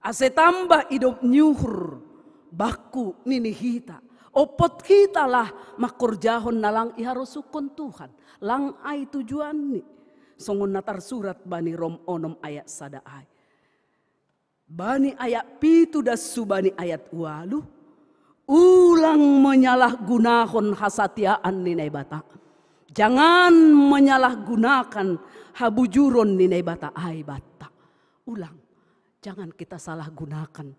Ase tambah hidup nyuhur baku nini hita. Opot kita lah makorjahon nalang iharusukon Tuhan. Lang ay tujuan ni. Songon natar surat Bani Rom onom ayat sadaay. Bani ayat pitu das subani ayat walu. Ulang menyalahgunahon hasatiaan ninay bata. Jangan menyalahgunakan habujuron ninay bata ay bata. Ulang, jangan kita salah gunakan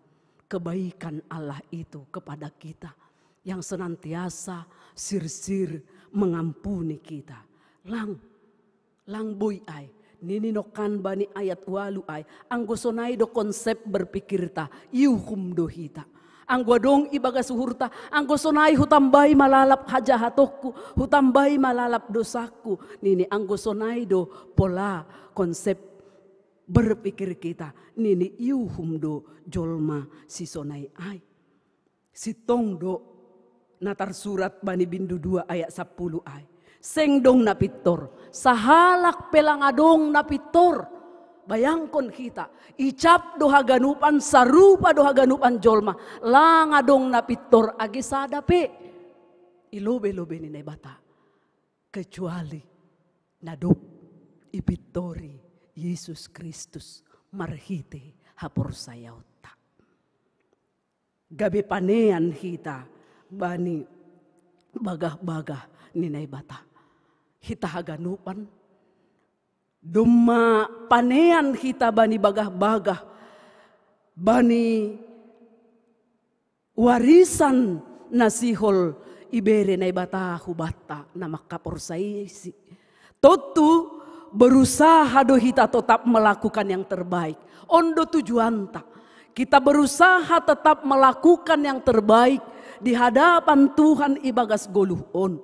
kebaikan Allah itu kepada kita. Yang senantiasa sir-sir mengampuni kita. Lang boy ay. Nininokan bani ayat walu ay. Anggosonay do konsep berpikir ta. Yuhum do hita. Anggo dong ibaga suhurta. Anggosonay hutambay malalap hajahatokku. Hutambay malalap dosaku. Nini anggosonay do pola konsep berpikir kita. Nini yuhum do jolma sisonay ay. Sitong do natar surat bani bindu 2 ayat 10 ay. Sengdong napitor, sahalak pelangadong napitor. Bayangkon kita, icap doha ganupan sarupa doha ganupan jolma. Langadong napitor agi sadape. Ilobe-lobe ni bata. Kecuali nadop ipitori Yesus Kristus marhite hapor sayauta. Gabi panean kita bani bagah-bagah ninay bata. Hita haganupan. Duma panean hita bani bagah-bagah. Bani warisan nasihol ibere na ibata hubata na makaporsaisi. Totu berusaha do hita tetap melakukan yang terbaik. Ondo tujuanta. Kita berusaha tetap melakukan yang terbaik di hadapan Tuhan ibagas goluhon.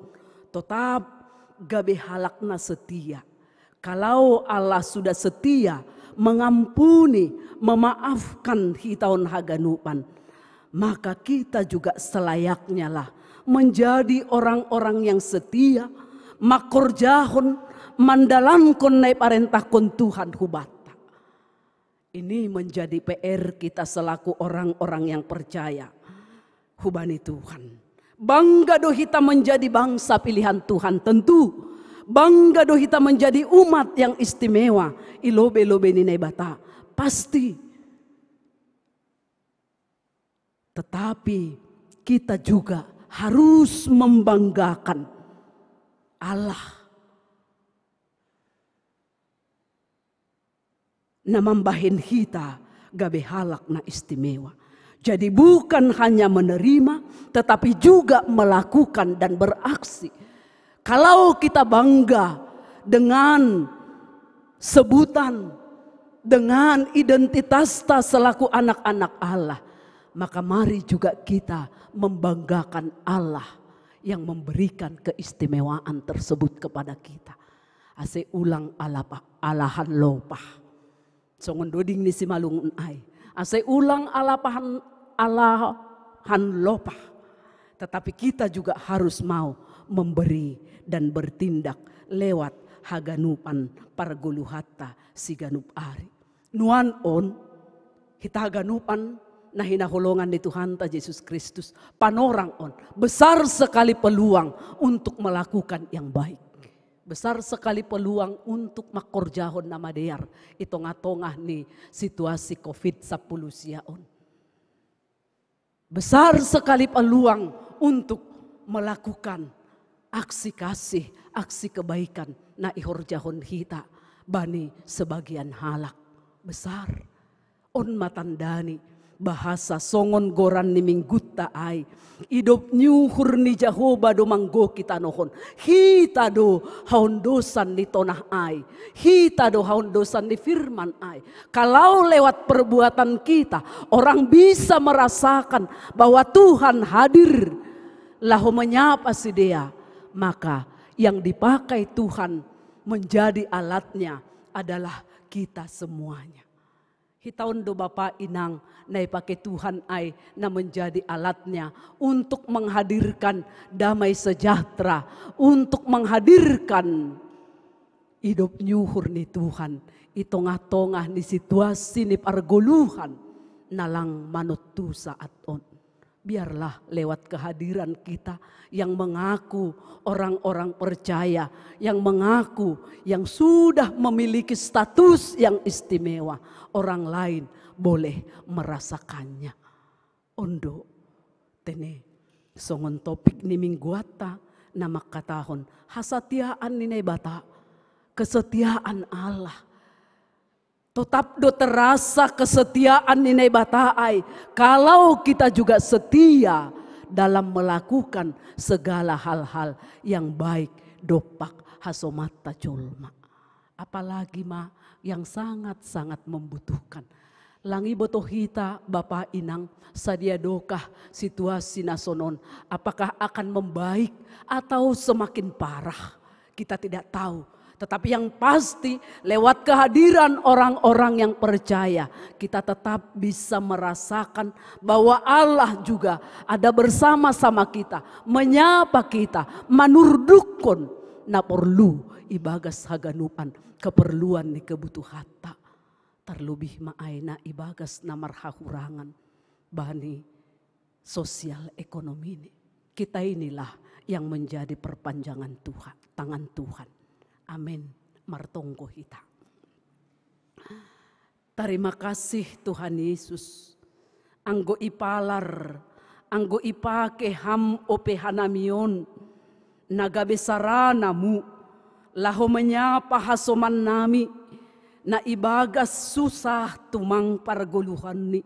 Tetap gabe halakna setia. Kalau Allah sudah setia mengampuni, memaafkan hitaon haganupan, maka kita juga selayaknya lah menjadi orang-orang yang setia, makorjahon, mandalamkon nai parentahkon Tuhan hubata. Ini menjadi PR kita selaku orang-orang yang percaya hubani Tuhan. Bangga do kita menjadi bangsa pilihan Tuhan tentu. Bangga do kita menjadi umat yang istimewa. Ilobe-lobe ninay bata. Pasti. Tetapi kita juga harus membanggakan Allah. Na mambahin kita gabe halak na istimewa. Jadi bukan hanya menerima, tetapi juga melakukan dan beraksi. Kalau kita bangga dengan sebutan, dengan identitas selaku anak-anak Allah, maka mari juga kita membanggakan Allah yang memberikan keistimewaan tersebut kepada kita. Ase ulang alahan lopah. Songon doding ni si malungun ay. Ase ulang alahan lopah. Tetapi kita juga harus mau memberi dan bertindak lewat haganupan parguluhatta si ganup ari. Nuan on kita haganupan na hinahulungan ni Tuhan ta Yesus Kristus. Panorang on besar sekali peluang untuk melakukan yang baik. Besar sekali peluang untuk makorjahon nama dear. Ito nga tongah ni situasi COVID-10 siyaon. Besar sekali peluang untuk melakukan aksi kasih, aksi kebaikan na ihorjahon hita bani sebagian halak. Besar. On matandani bahasa songon goran ni minggutta ay idop nyuhur ni Jehovah do manggo kita nohon hita do haundosan ni tonah ay hita do haundosan ni firman ay. Kalau lewat perbuatan kita orang bisa merasakan bahwa Tuhan hadir lahu menyapa si dia, maka yang dipakai Tuhan menjadi alatnya adalah kita semuanya. Hitaun do Bapa Inang na ipake Tuhan ay na menjadi alatnya untuk menghadirkan damai sejahtera, untuk menghadirkan hidup nyuhur ni Tuhan. Itongah-tongah ni situasi ni parguluhan nalang manutu saat on. Biarlah lewat kehadiran kita yang mengaku orang-orang percaya, yang mengaku yang sudah memiliki status yang istimewa, orang lain boleh merasakannya. Ondo tene songon topik ni mingguata nama katahon hasatiaan ni bata, kesetiaan Allah. Tetap do terasa kesetiaan ni bata ay kalau kita juga setia dalam melakukan segala hal-hal yang baik dopak hasomata culma. Apalagi yang sangat-sangat membutuhkan. Langi botoh hita Bapa Inang sadiadokah situasi nasonon apakah akan membaik atau semakin parah, kita tidak tahu. Tetapi yang pasti lewat kehadiran orang-orang yang percaya kita tetap bisa merasakan bahwa Allah juga ada bersama-sama kita, menyapa kita, manurdukon na perlu ibagas haganupan keperluan ni kebutuhata. Terlebih maay na ibagas na marhahurangan bani sosial ekonomi ini. Kita inilah yang menjadi perpanjangan Tuhan, tangan Tuhan. Amin. Martonggo hita. Terima kasih Tuhan Yesus. Anggo ipalar, anggo ipake ham ope hanamion, nagabesaranamu, laho menyapa hasoman nami, na ibagas susah tumang parguluhan ni,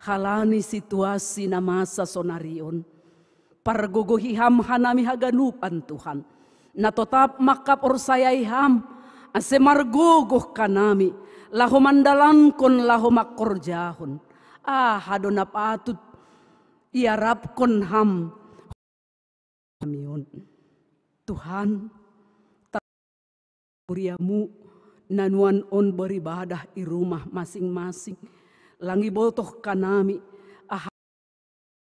halani situasi na masa sonarion, pargogohiham hanami haganupan Tuhan. Na tetap makapor sayayham ase margogoh kanami laho mandalankon laho makorjahon hadona patut iarapkon ham amion Tuhan turiamu nanuan on beribadah di rumah masing-masing langi botoh kanami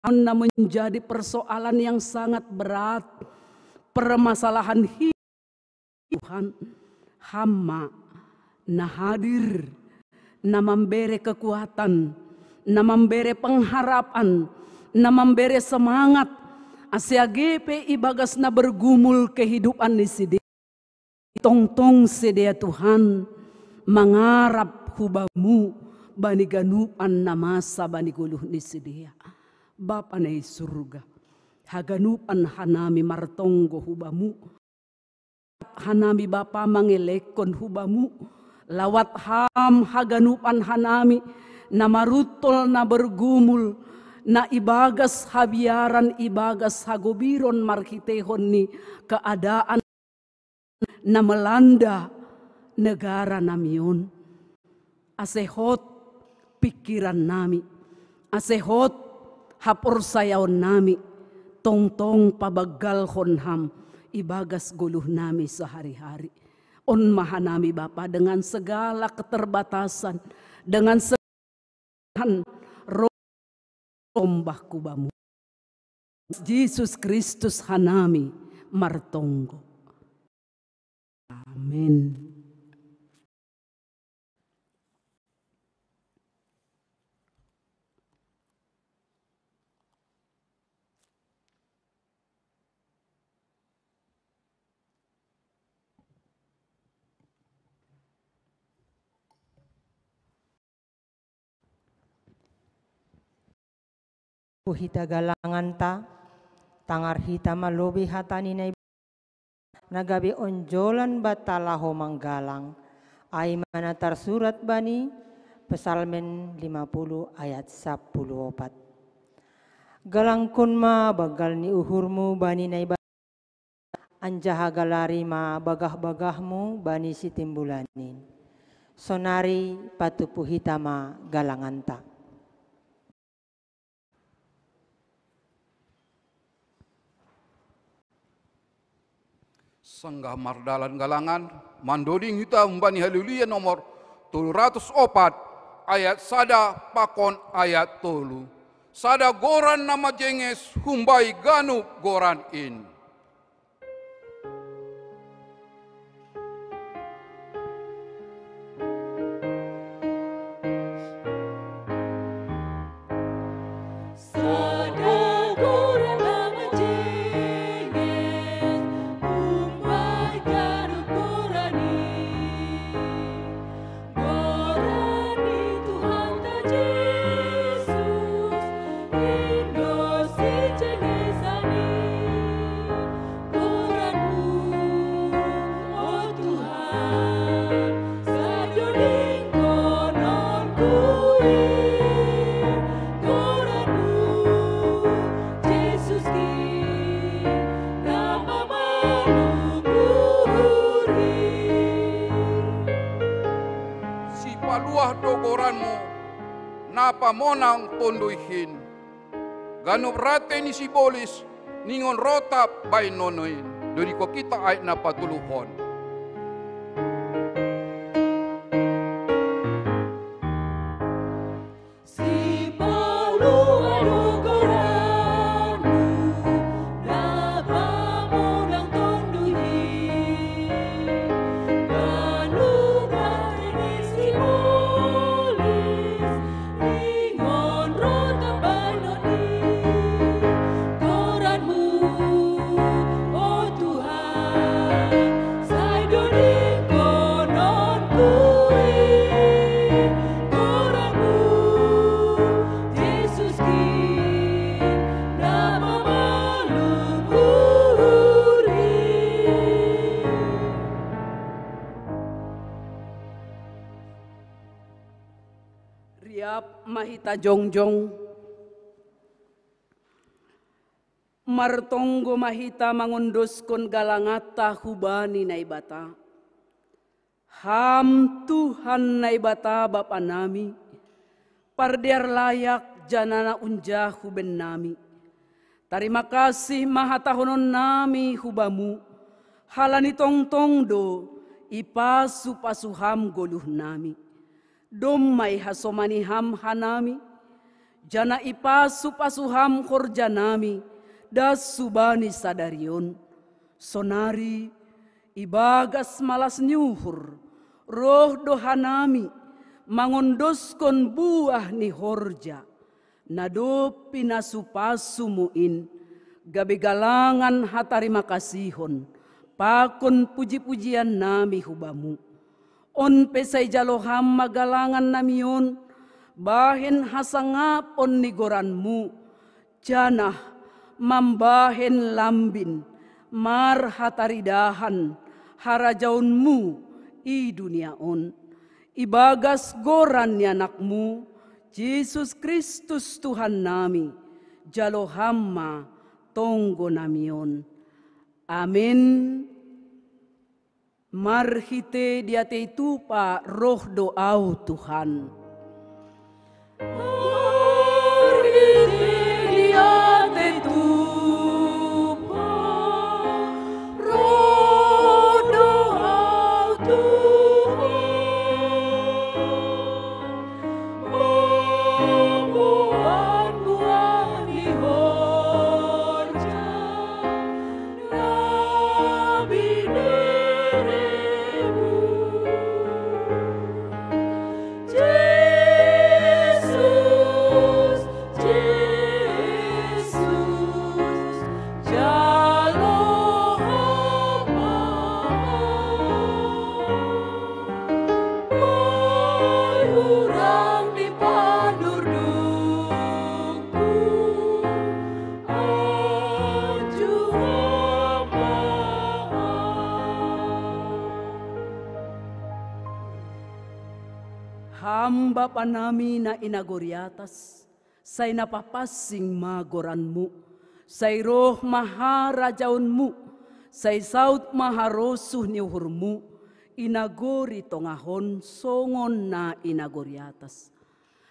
na menjadi persoalan yang sangat berat. Permasalahan hidup Tuhan hama na hadir na memberi kekuatan, na memberi pengharapan, na memberi semangat asiagepe ibagas na bergumul kehidupan ni sidia tongtong sedia Tuhan mangarap hubamu bani ganupan na masa bani guluh ni sidia Bapa na surga haganupan hanami martonggo hubamu. Hanami Bapa mangelekon hubamu. Lawat ham haganupan hanami. Na marutol na bergumul. Na ibagas habiaran ibagas hagobiron marhitehon ni keadaan na melanda negara namion. Asehot pikiran nami. Asehot hapor sayaon nami. Tongtong pabagal honham ibagas guluh nami sehari-hari. On mahanami Bapa dengan segala keterbatasan, dengan segala rombah kubamu. Yesus Kristus hanami martonggo. Amin. Puhita galangan ta, tangar hita malobi hatani na nagabi onjolan batalaho manggalang, ay manatar surat bani, Pesalmen 50 ayat 14. Galangkon ma bagal ni uhurmu bani na anjaha galari ma bagah-bagahmu bani si timbulanin. Sonari patupu hitama galanganta. Sanggah mardalan galangan, mandoding hita mbani haleluya nomor 304 ayat sada pakon ayat tolu. Sada goran nama jenges humbai ganup goran in. Napa monang tonduhin ganup rate ni sibolis ningon rotap bay nonoin dari ko kita ay napatuluhon. Mahita jongjong martonggo mahita mangunduskon galangata hubani na ibata. Ham Tuhan na ibata Bapa nami, pardiar layak janana unjah huben nami. Terima kasih mahatahonon nami hubamu, halani tongtong do ipasu pasuham goluh nami. Domai hasomani ham hanami, jana ipasu pasuham korjanami, das subani sadarion. Sonari ibagas malas nyuhur, roh dohanami, mangondoskon buah ni horja. Nado pinasupasumuin, gabi galangan hatarima kasihon, pakon puji-pujian nami hubamu. On pesay jaloham magalangan namion, bahen hasangap on nigoranmu, janah mambahen lambin, mar hataridahan, harajaunmu i duniaon. Ibagas goran ni anakmu, Yesus Kristus Tuhan nami, jalohamma tonggo namion. Amin. Marhite diate tupa roh doau Tuhan. Marhite diate tupa roh doau Tuhan. Buah-buah di horja Nabi Yesus hamba panami na inagoriatas, say napapasing magoranmu, say roh maharajaunmu, say saut maharosuh niuhurmu, inagori tongahon songon na inagoriatas.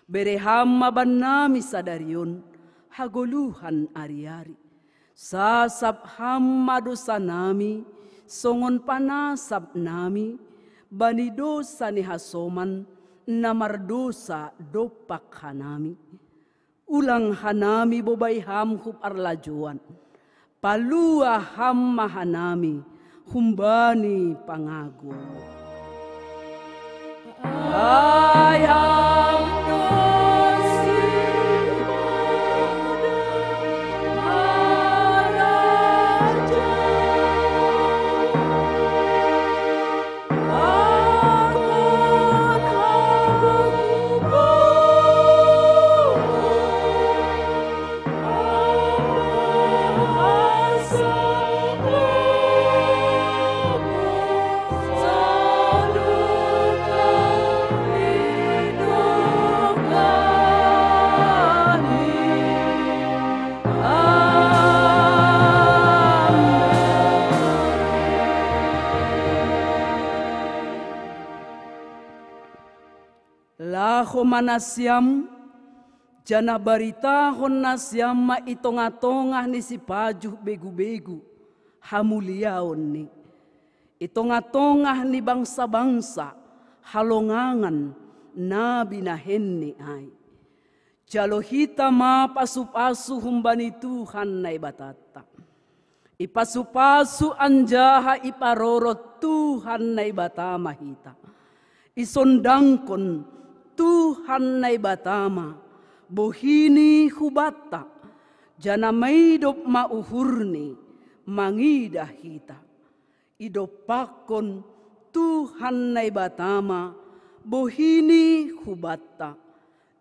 Berehama banami sadarion, hagoluhan ari-ari. Sasab hamma dosa nami, songon panasab nami, bani dosa ni hasoman, namar dosa dopak hanami. Ulang hanami bobay hamhub arlajuan, palua hamma hanami, humbani pangago. Ayam dosi Maharaja, akan aku laho manasyam, jana baritahon nasyam maitonga-tongah ni si pajuh begu-begu, hamuliaon ni. Itonga-tongah ni bangsa-bangsa, halongangan, nabi na henni ay. Jalo hita mapasupasu humbani Tuhan na ibatata. Ipasupasu anjaha iparorot Tuhan na ibatama hita. Isondangkon Tuhan na ibatama, bohini hubata, jana maidop mauhurni, mangidah hita. Idopakon Tuhan na ibatama, bohini hubata,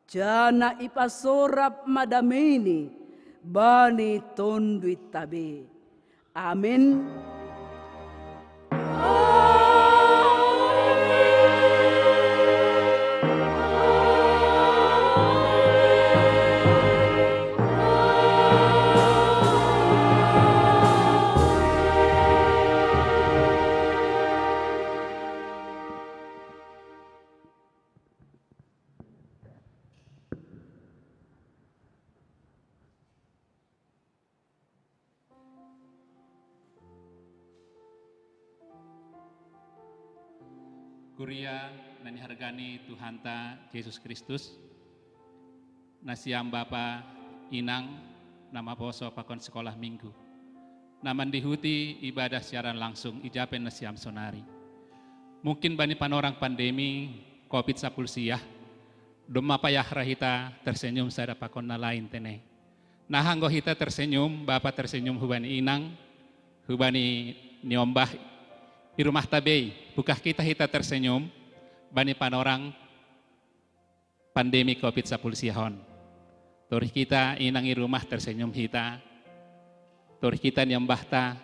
jana ipasorap madameni, bani tonduit tabe. Amin. Kuria nani hargani Tuhanta Yesus Kristus, nasiam Bapa Inang, nama poso pakon sekolah minggu, naman dihuti ibadah siaran langsung ijapen nasiam sonari. Mungkin bani panorang pandemi COVID-19 doma payah rahita tersenyum sada pakon na lain tene. Nahanggo hita tersenyum, Bapa tersenyum hubani Inang, hubani niombah di rumah tabei, bukah kita tersenyum, bani panorang pandemi COVID-19 sihon. Torih kita inangi rumah tersenyum hita, torih kita nyembahta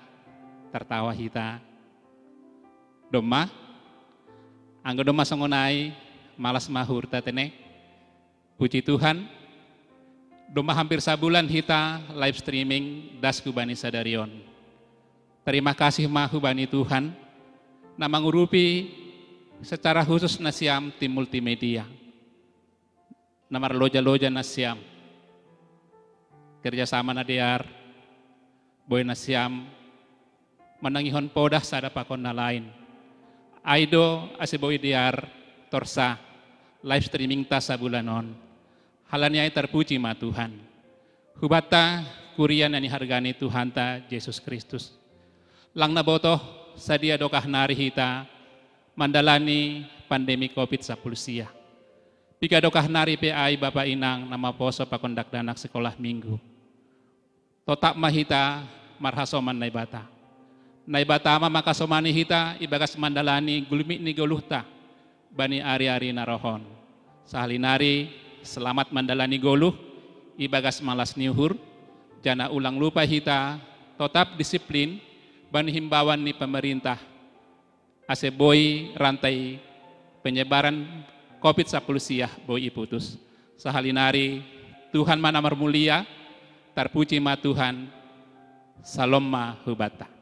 tertawa hita. Doma, anggo doma songonai malas mahur tatene, puji Tuhan, doma hampir sabulan hita live streaming dasku bani sadarion. Terima kasih mahu bani Tuhan, na mangurupi secara khusus nasiam tim multimedia, namar loja-loja nasiam, kerjasama nadiar, boy nasiam, menangihon podah sada pakon na lain, aido aseboy diar torsa, live streaming ta sabulanon, halanya terpuji ma Tuhan, hubata kurian yang hargani Tuhanta Yesus Kristus, lang nabotoh sadia dokah nari hita mandalani pandemi COVID-19. Pika dokah nari PAI Bapak Inang nama poso pakondak danak sekolah minggu. Totak mahita marhasoman naibata. Naibata ma makasomani hita ibagas mandalani gulmi ni goluhta bani ari-ari narohon. Sahalinari selamat mandalani goluh ibagas malas niuhur jana ulang lupa hita tetap disiplin bani himbauan ni pemerintah aseboy rantai penyebaran COVID-10 siah boi putus. Sahalinari Tuhan mana mulia, terpuji ma Tuhan, salom ma hubata.